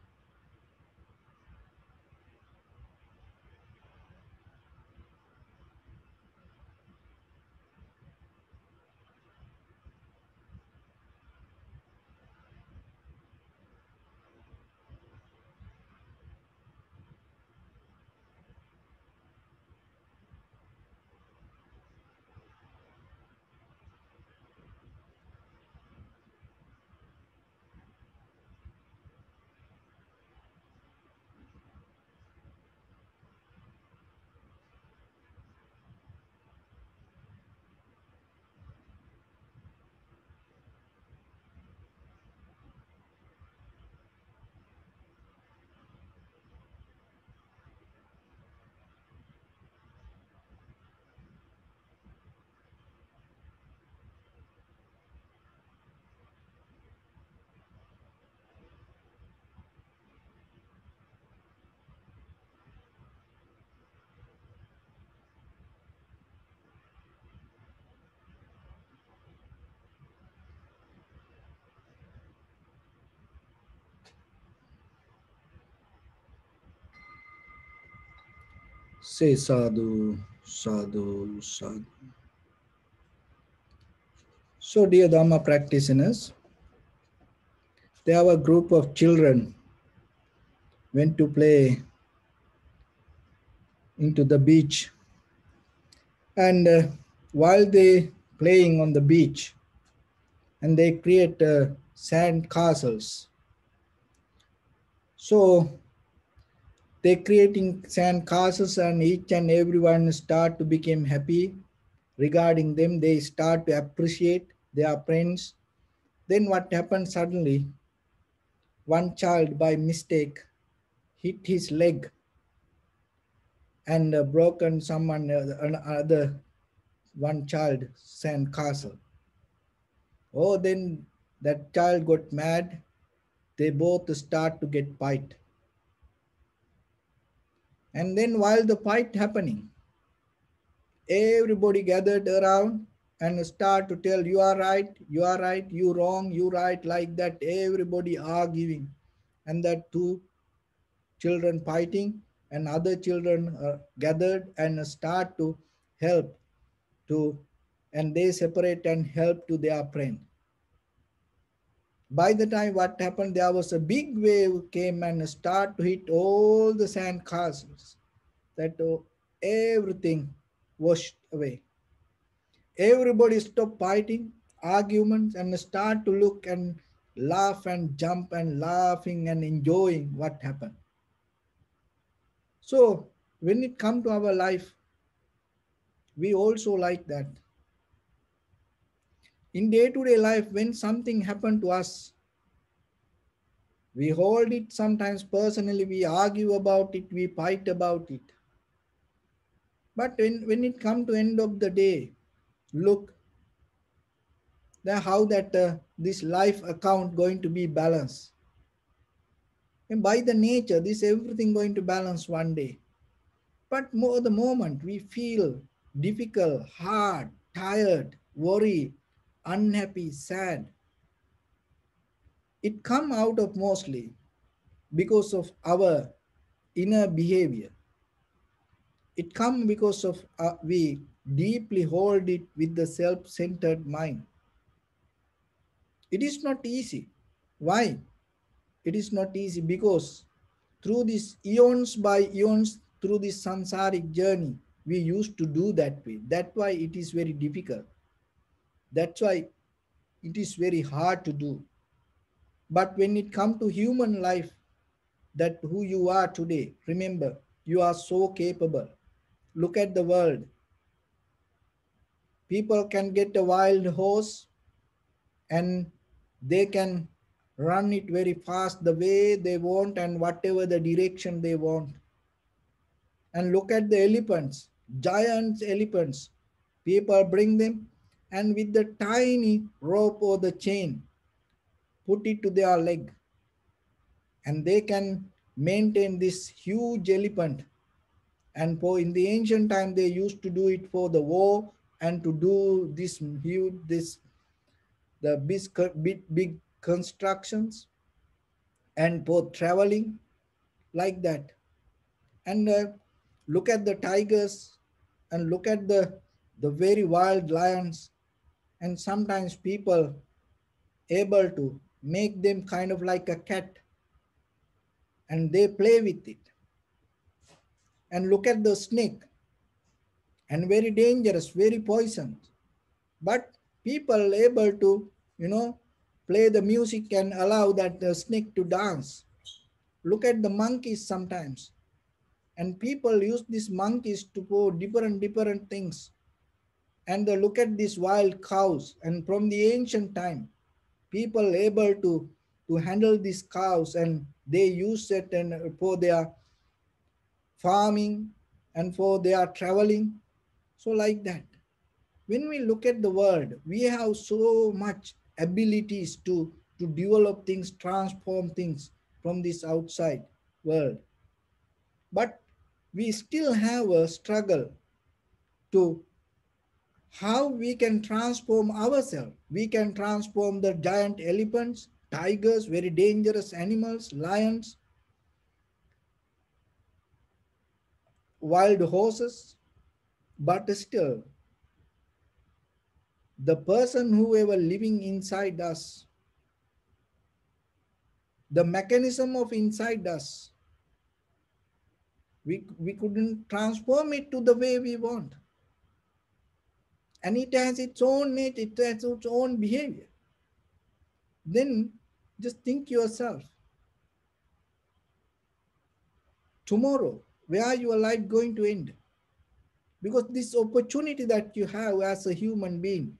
Say sadhu, sadhu, sadhu. So, dear Dhamma practitioners, there are a group of children went to play into the beach, and while they playing on the beach, and they create sand castles. So they creating sand castles, and each and everyone start to become happy regarding them. They start to appreciate their friends. Then what happened suddenly? One child by mistake hit his leg and broken someone another one child sand castle. Oh, then that child got mad. They both start to get fight. And then while the fight happening, everybody gathered around and start to tell, you are right, you are right, you wrong, you right, like that. Everybody arguing, and that two children fighting, and other children gathered and start to help to, and they separate and help to their friend. By the time what happened, there was a big wave came and start to hit all the sand castles. That everything washed away. Everybody stopped fighting, arguments, and start to look and laugh and jump and laughing and enjoying what happened. So when it come to our life, we also like that. In day-to-day life, when something happened to us, we hold it sometimes personally, we argue about it, we fight about it. But when it come to end of the day, look how that this life account going to be balanced. And by the nature, this everything going to balance one day. But more the moment we feel difficult, hard, tired, worried, unhappy, sad, it come out of mostly because of our inner behavior. It come because of we deeply hold it with the self-centered mind. It is not easy. Why? It is not easy because through these eons by eons, through this samsaric journey, we used to do that way. That's why it is very difficult. That's why it is very hard to do. But when it comes to human life, that who you are today, remember, you are so capable. Look at the world. People can get a wild horse and they can run it very fast the way they want and whatever the direction they want. And look at the elephants, giant elephants. People bring them and with the tiny rope or the chain, put it to their leg, and they can maintain this huge elephant. And for in the ancient time, they used to do it for the war and to do this huge, this the big constructions and for traveling like that. And look at the tigers and look at the very wild lions, and sometimes people able to make them kind of like a cat and they play with it. And look at the snake, and very dangerous, very poison, but people able to, you know, play the music and allow that snake to dance. Look at the monkeys sometimes, and people use these monkeys to for different things. And look at these wild cows, and from the ancient time people able to handle these cows, and they use it and for their farming and for their traveling. So like that, when we look at the world, we have so much abilities to develop things, transform things from this outside world, but we still have a struggle to how we can transform ourselves. We can transform the giant elephants, tigers, very dangerous animals, lions, wild horses, but still, the person who ever living inside us, the mechanism of inside us, we couldn't transform it to the way we want. And it has its own nature, it has its own behavior. Then just think yourself, tomorrow, where your life going to end? Because this opportunity that you have as a human being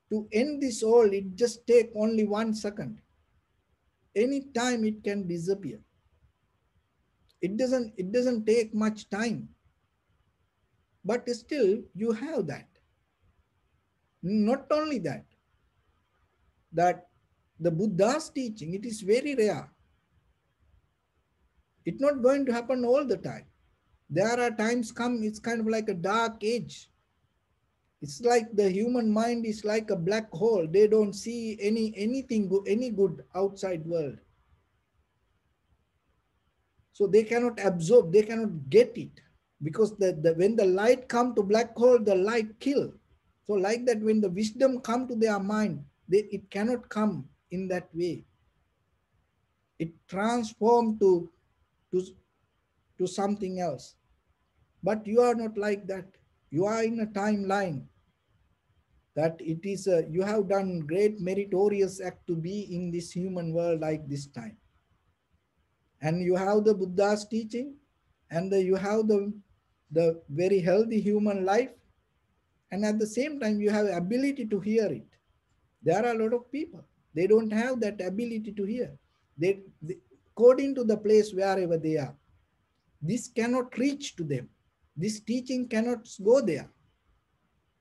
to end this all, it just take only 1 second. Any time it can disappear. It doesn't take much time, but still you have that. Not only that, that the Buddha's teaching, it is very rare. It's not going to happen all the time. There are times come, it's kind of like a dark age. It's like the human mind is like a black hole. They don't see anything good, any good outside world. So they cannot absorb, they cannot get it. Because when the light come to black hole, the light kill. So like that, when the wisdom come to their mind, it cannot come in that way. It transform to, to something else. But you are not like that. You are in a timeline that it is you have done great meritorious act to be in this human world like this time. And you have the Buddha's teaching, and you have the very healthy human life, and at the same time you have ability to hear it. There are a lot of people, they don't have that ability to hear. They according to the place wherever they are, this cannot reach to them. This teaching cannot go there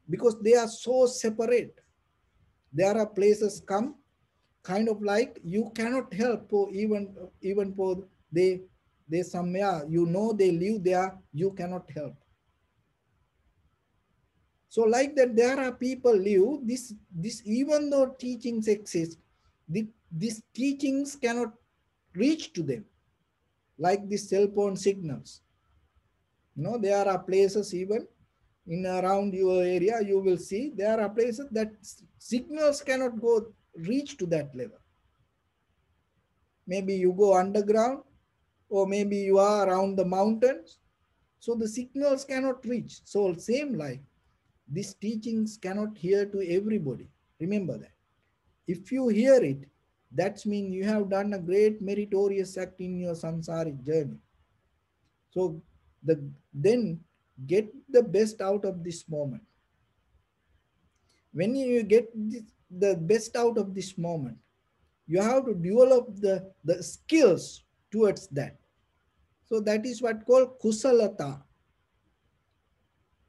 because they are so separate. There are places come kind of like you cannot help, for even for they somewhere, you know, they live there, you cannot help. So like that, there are people live this even though teachings exist, these teachings cannot reach to them, like the cell phone signals. You know, there are places even in around your area, you will see there are places that signals cannot go reach to that level. Maybe you go underground, or maybe you are around the mountains, so the signals cannot reach. So same like these teachings cannot hear to everybody. Remember that. If you hear it, that means you have done a great meritorious act in your samsaric journey. So then get the best out of this moment. When you get the best out of this moment, you have to develop the skills towards that. So that is what called kusalata,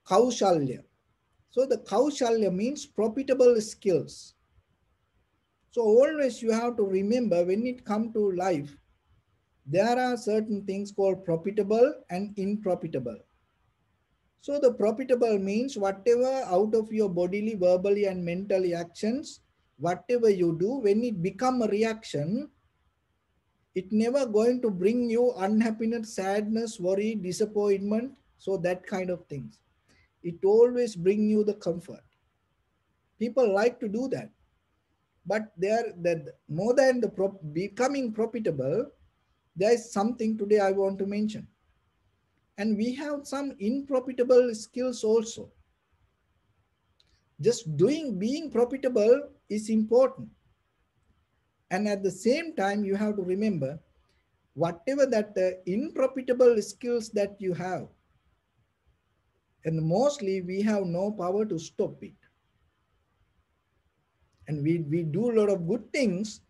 kaushalya. So the kaushalya means profitable skills. So always you have to remember, when it comes to life, there are certain things called profitable and unprofitable. So the profitable means whatever out of your bodily, verbally and mentally actions, whatever you do, when it become a reaction, it never going to bring you unhappiness, sadness, worry, disappointment. So that kind of things. It always bring you the comfort. People like to do that. But there, that more than the becoming profitable, there is something today I want to mention. And we have some unprofitable skills also. Just being profitable is important. And at the same time, you have to remember, whatever that unprofitable skills that you have, and mostly we have no power to stop it. And we do a lot of good things,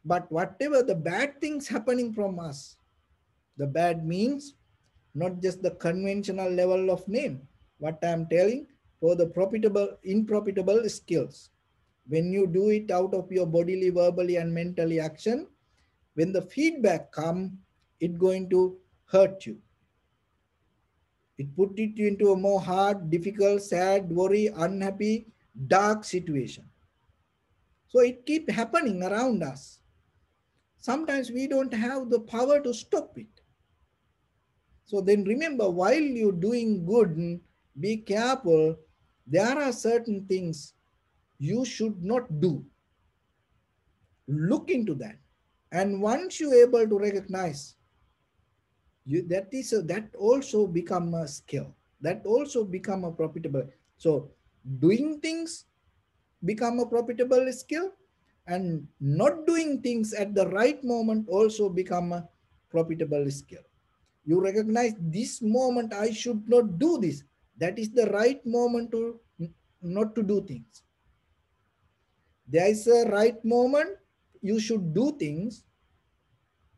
but whatever the bad things happening from us, the bad means not just the conventional level of name. What I am telling, for the unprofitable skills. When you do it out of your bodily, verbally, and mentally action, when the feedback come, it going to hurt you. It put it into a more hard, difficult, sad, worry, unhappy, dark situation. So it keep happening around us. Sometimes we don't have the power to stop it. So then remember, while you're doing good, be careful. There are certain things you should not do. Look into that. And once you're able to recognize, that also become a skill. That also become a profitable. So doing things become a profitable skill, and not doing things at the right moment also become a profitable skill. You recognize this moment I should not do this. That is the right moment to not to do things. There is a right moment you should do things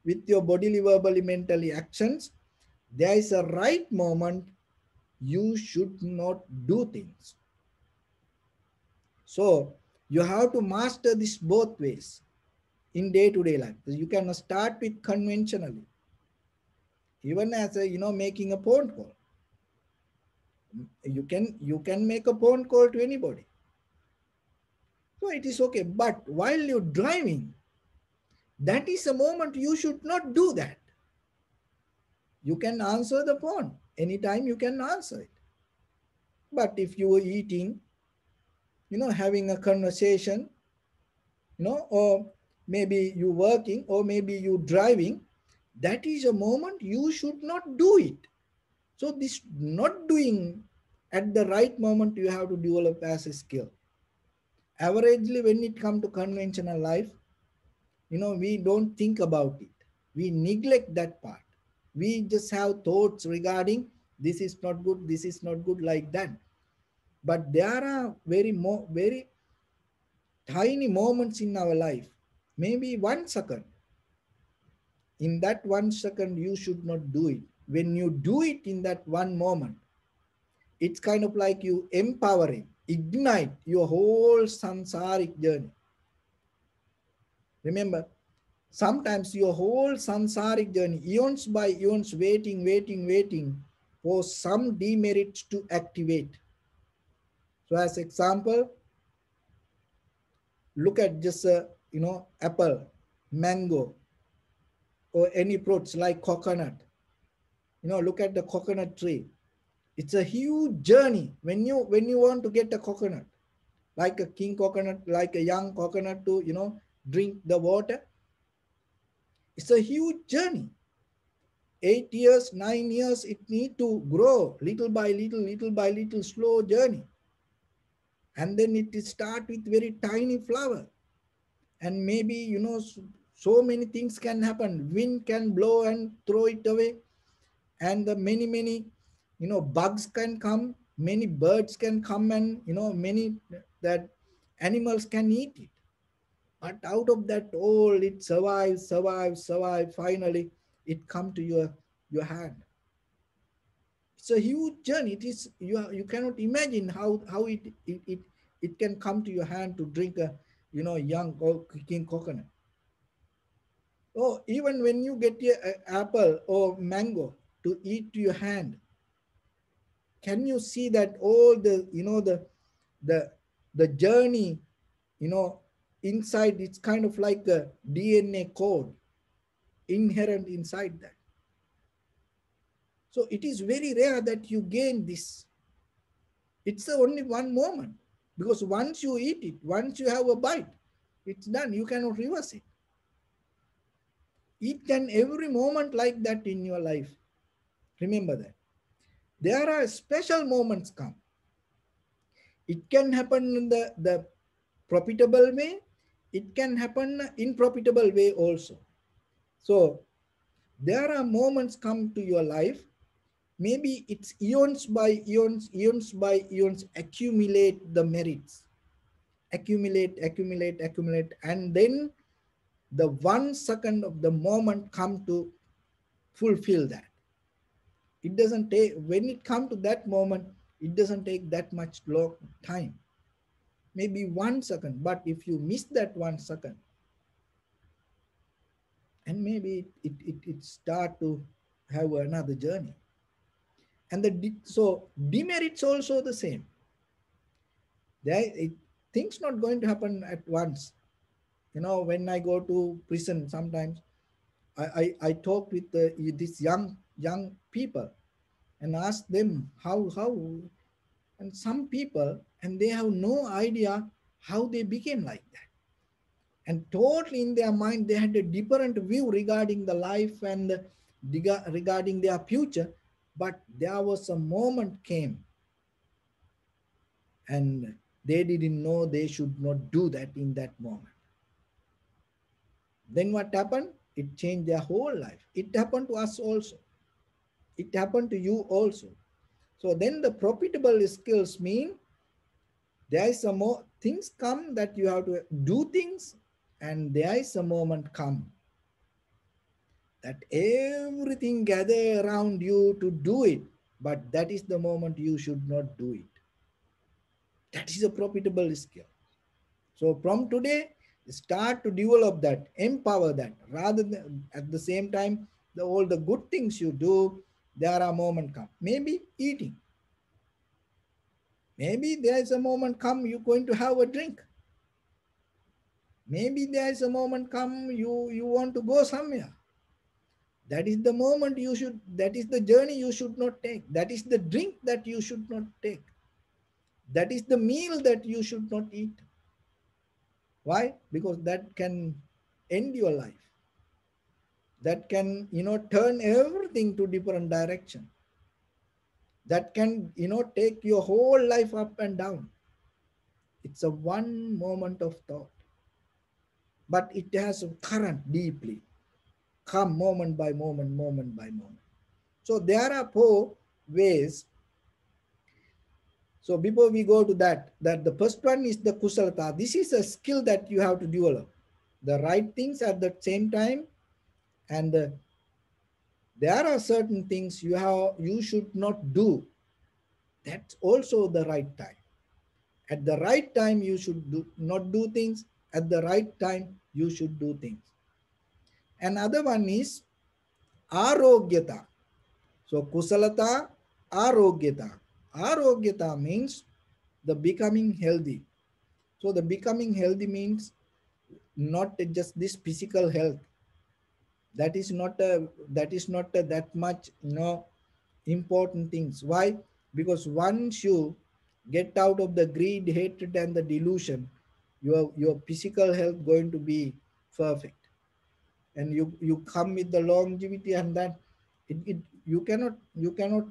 with your bodily, verbally, mentally actions. There is a right moment you should not do things. So you have to master this both ways in day-to-day life. You can start with conventionally, even as a, making a phone call. You can make a phone call to anybody. So it is okay. But while you're driving, that is a moment you should not do that. You can answer the phone anytime, you can answer it. But if you were eating, having a conversation, or maybe you working, or maybe you driving, that is a moment you should not do it. So this not doing at the right moment, you have to develop as a skill. Averagely, when it comes to conventional life, we don't think about it. We neglect that part. We just have thoughts regarding this is not good, this is not good, like that. But there are very tiny moments in our life, maybe 1 second. In that 1 second, you should not do it. When you do it in that one moment, it's kind of like you empowering, ignite your whole samsaric journey. Remember, sometimes your whole samsaric journey, eons by eons, waiting for some demerits to activate. So as example, look at just apple, mango, or any fruits like coconut. Look at the coconut tree. It's a huge journey when you want to get a coconut, like a king coconut, like a young coconut, to drink the water. It's a huge journey. 8 years, 9 years, it need to grow little by little, slow journey. And then it start with very tiny flower. And maybe, so many things can happen. Wind can blow and throw it away. And the many, bugs can come. Many birds can come, and, many that animals can eat it. But out of that all, it survive. Finally, it come to your hand. It's a huge journey. It is you cannot imagine how it can come to your hand to drink a young king coconut. Oh, even when you get a apple or mango to eat to your hand, can you see that all the the journey, you know inside? It's kind of like a DNA code inherent inside that. So it is very rare that you gain this. It's only one moment, because once you eat it, once you have a bite, it's done. You cannot reverse it. Each and every moment like that in your life. Remember that. There are special moments come. It can happen in the profitable way. It can happen in profitable way also. So there are moments come to your life. Maybe it's eons by eons accumulate the merits. Accumulate. And then the 1 second of the moment come to fulfill that. It doesn't take, when it come to that moment, it doesn't take that much long time. Maybe 1 second, but if you miss that 1 second, and maybe it start to have another journey. And so demerits also the same. Things not going to happen at once. When I go to prison, sometimes I talk with this young young people and ask them how, and some people, and they have no idea how they became like that. And totally in their mind, they had a different view regarding the life and regarding their future. But there was a moment came and they didn't know they should not do that in that moment. Then what happened? It changed their whole life. It happened to us also. It happened to you also. So then the profitable skills mean there is some more things come that you have to do things, and there is a moment come that everything gather around you to do it, but that is the moment you should not do it. That is a profitable skill. So from today, start to develop that, empower that, rather than at the same time, all the good things you do, there are moment come. Maybe eating. Maybe there is a moment come you're going to have a drink. Maybe there is a moment come you want to go somewhere. That is the moment you should, that is the journey you should not take. That is the drink that you should not take. That is the meal that you should not eat. Why? Because that can end your life. That can, turn everything to different direction. That can, take your whole life up and down. It's a one moment of thought. But it has a current deeply. Come moment by moment, moment by moment. So there are four ways. So before we go to that the first one is the kusalata. This is a skill that you have to develop. The right things at the same time, and there are certain things you should not do. That's also the right time. At the right time, you should not do things. At the right time, you should do things. Another one is arogyata. So kusalata, arogyata. Arogyata means the becoming healthy. So the becoming healthy means not just this physical health. That is not that much important things. Why? Because once you get out of the greed, hatred, and the delusion, your physical health going to be perfect, and you come with the longevity, and that you cannot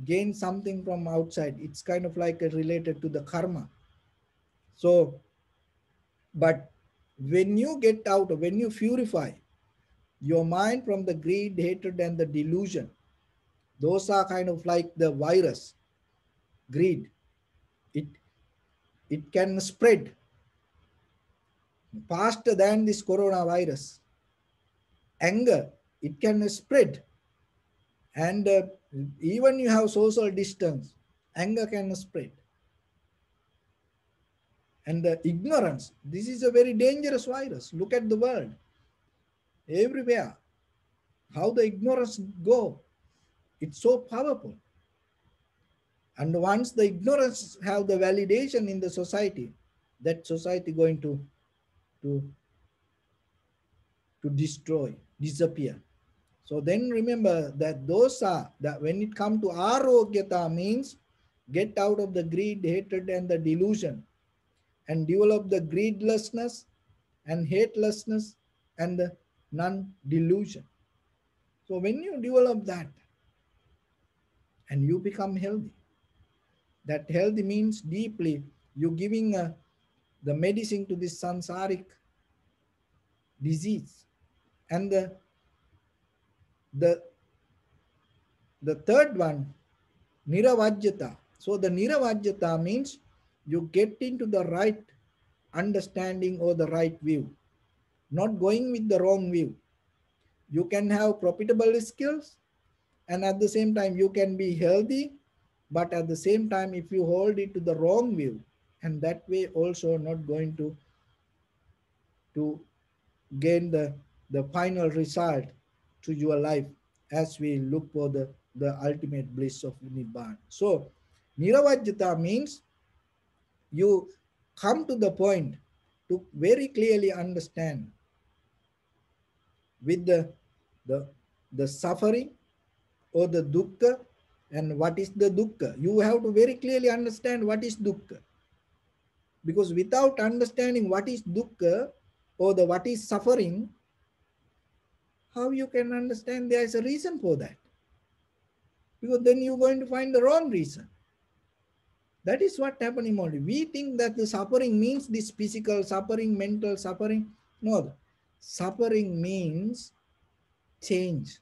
gain something from outside. It's kind of like related to the karma. So, but when you purify your mind from the greed, hatred, and the delusion, those are kind of like the virus. Greed, it it can spread faster than this coronavirus. Anger, it can spread, and even you have social distance, anger can spread. And the ignorance, this is a very dangerous virus. Look at the world, everywhere, how the ignorance go. It's so powerful. And once the ignorance have the validation in the society, that society going to to destroy, disappear. So then remember that those are that when it comes to arogyata means get out of the greed, hatred, and the delusion, and develop the greedlessness and hatelessness and the non-delusion. So when you develop that and you become healthy, that healthy means deeply you giving the medicine to this sansaric disease. And the the third one, niravajyata. So the niravajyata means you get into the right understanding or the right view, not going with the wrong view. You can have profitable skills, and at the same time you can be healthy, but at the same time if you hold it to the wrong view, and that way also not going to gain the final result to your life, as we look for the ultimate bliss of Nibbana. So Niravajyata means you come to the point to very clearly understand with the, the suffering, or the dukkha. And what is the dukkha? You have to very clearly understand what is dukkha. Because without understanding what is dukkha or the what is suffering, how you can understand there is a reason for that? Because then you're going to find the wrong reason. That is what happening only. We think that the suffering means this physical suffering, mental suffering. No, suffering means change.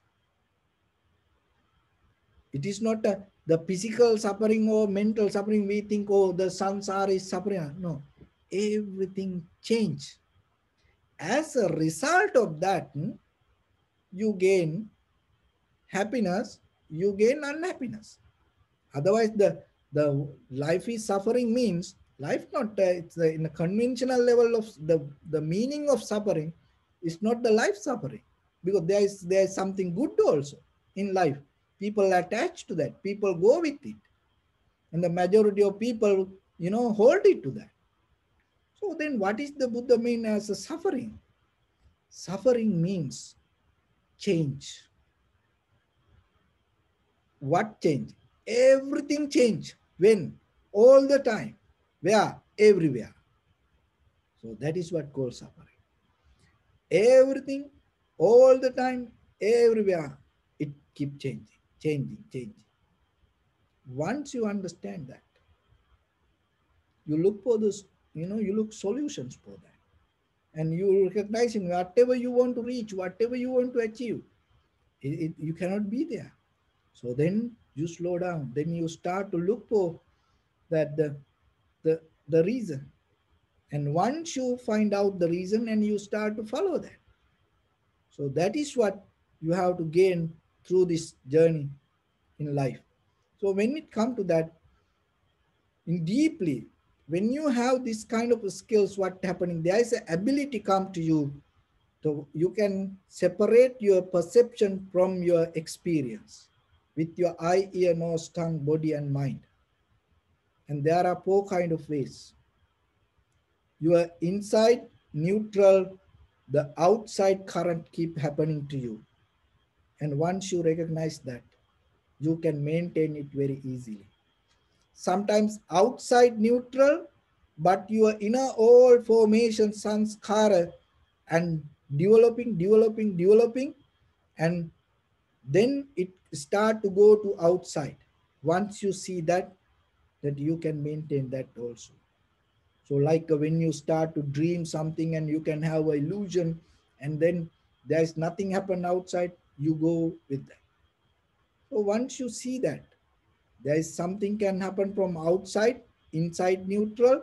It is not the physical suffering or mental suffering. We think, oh, the samsara is suffering. No, everything change. As a result of that, you gain happiness, you gain unhappiness. Otherwise, the life is suffering means life not it's in a conventional level of the meaning of suffering is not the life suffering, because there is something good also in life. People attach to that. People go with it, and the majority of people hold it to that. So then, what is the Buddha mean as a suffering? Suffering means change. What change? Everything change. When? All the time. Where? Everywhere. So that is what called suffering. Everything, all the time, everywhere. It keep changing, changing, changing. Once you understand that, you look for this, you look solutions for that. And you recognizing whatever you want to reach, whatever you want to achieve, you cannot be there. So then you slow down. Then you start to look for that the the reason. And once you find out the reason and you start to follow that, so that is what you have to gain through this journey in life. So when it comes to that, in deeply, when you have this kind of skills, what happening, there is an ability come to you. So you can separate your perception from your experience with your eye, ear, nose, tongue, body, and mind. And there are four kind of ways. Your inside neutral, the outside current keep happening to you. And once you recognize that, you can maintain it very easily. Sometimes outside neutral, but your inner old formation sanskara and developing, and then it start to go to outside. Once you see that you can maintain that also. So like when you start to dream something and you can have an illusion, and then there's nothing happen outside, you go with that. So once you see that there is something can happen from outside, inside neutral,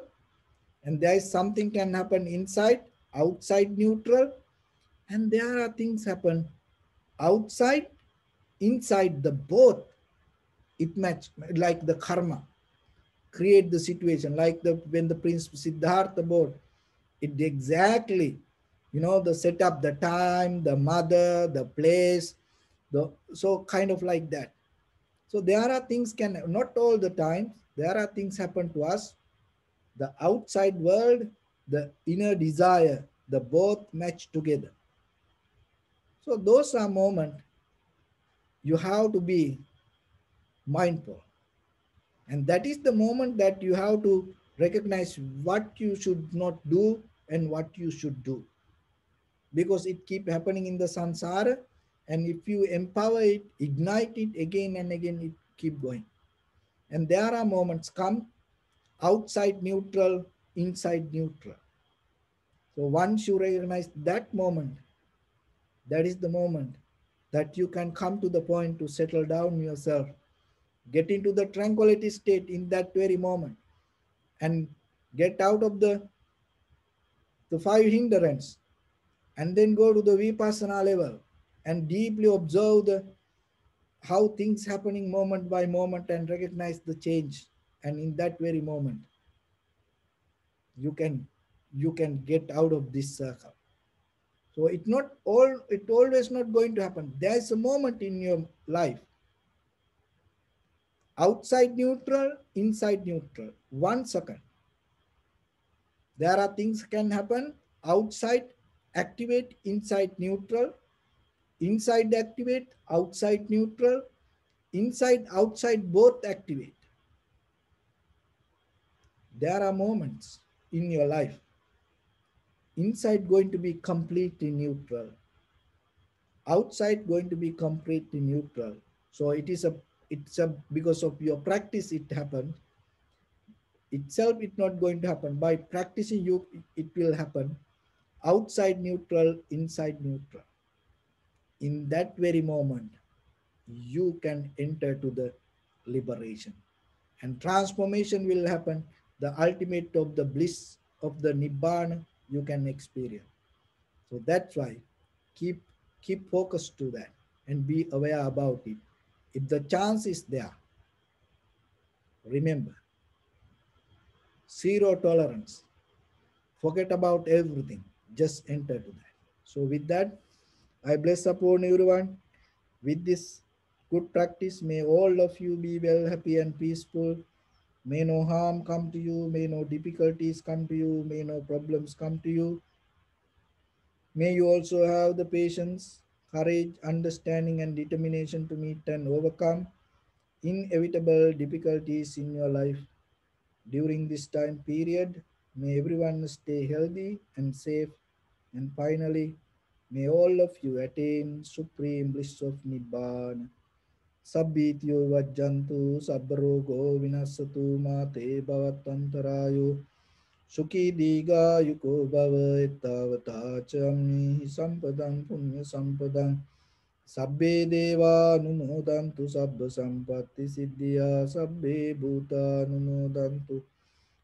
and there is something can happen inside, outside neutral, and there are things happen outside, inside, the both. It match like the karma create the situation, like the when the Prince Siddhartha bought it exactly, the setup, the time, the mother, the place, so kind of like that. So there are things can not all the time. There are things happen to us. The outside world, the inner desire, the both match together. So those are moments you have to be mindful. And that is the moment that you have to recognize what you should not do and what you should do. Because it keep happening in the samsara, and if you empower it, ignite it again and again, it keep going. And there are moments come outside neutral, inside neutral. So once you recognize that moment, that is the moment that you can come to the point to settle down yourself, get into the tranquility state in that very moment, and get out of the five hindrance, and then go to the vipassana level and deeply observe how things happening moment by moment and recognize the change. And in that very moment, you can get out of this circle. So it always not going to happen. There is a moment in your life, outside neutral, inside neutral, 1 second. There are things can happen outside, activate, inside neutral, inside activate, outside neutral, inside outside both activate. There are moments in your life inside going to be completely neutral, outside going to be completely neutral. So it's a because of your practice it happens. Itself it's not going to happen. By practicing you it will happen. Outside neutral, inside neutral. In that very moment you can enter to the liberation, and transformation will happen. The ultimate of the bliss of the nibbana you can experience. So that's why keep keep focused to that and be aware about it. If the chance is there, remember, zero tolerance. Forget about everything. Just enter to that. So with that, I bless upon everyone with this good practice. May all of you be well, happy and peaceful. May no harm come to you. May no difficulties come to you. May no problems come to you. May you also have the patience, courage, understanding, and determination to meet and overcome inevitable difficulties in your life during this time period. May everyone stay healthy and safe. And finally, may all of you attain supreme bliss of Nibbana. Sabbityo vajjantu sabbarogo vinasatu mate bhavatantarayo Sukhi diga yuko bhava ettavata chamni sampadang punya sampadang Sabbe deva numodantu sabba sampatti siddhya sabbe bhuta numodantu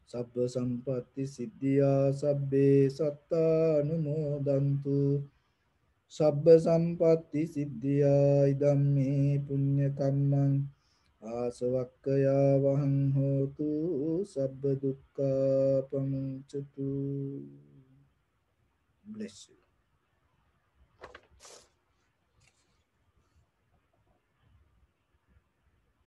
sabba sampatti siddhya sabbe satta numodantu sabba sampatti siddhya idammi punya kammang Asavakkaya vahang hotu sabba dukkha pamuncatu. Bless you.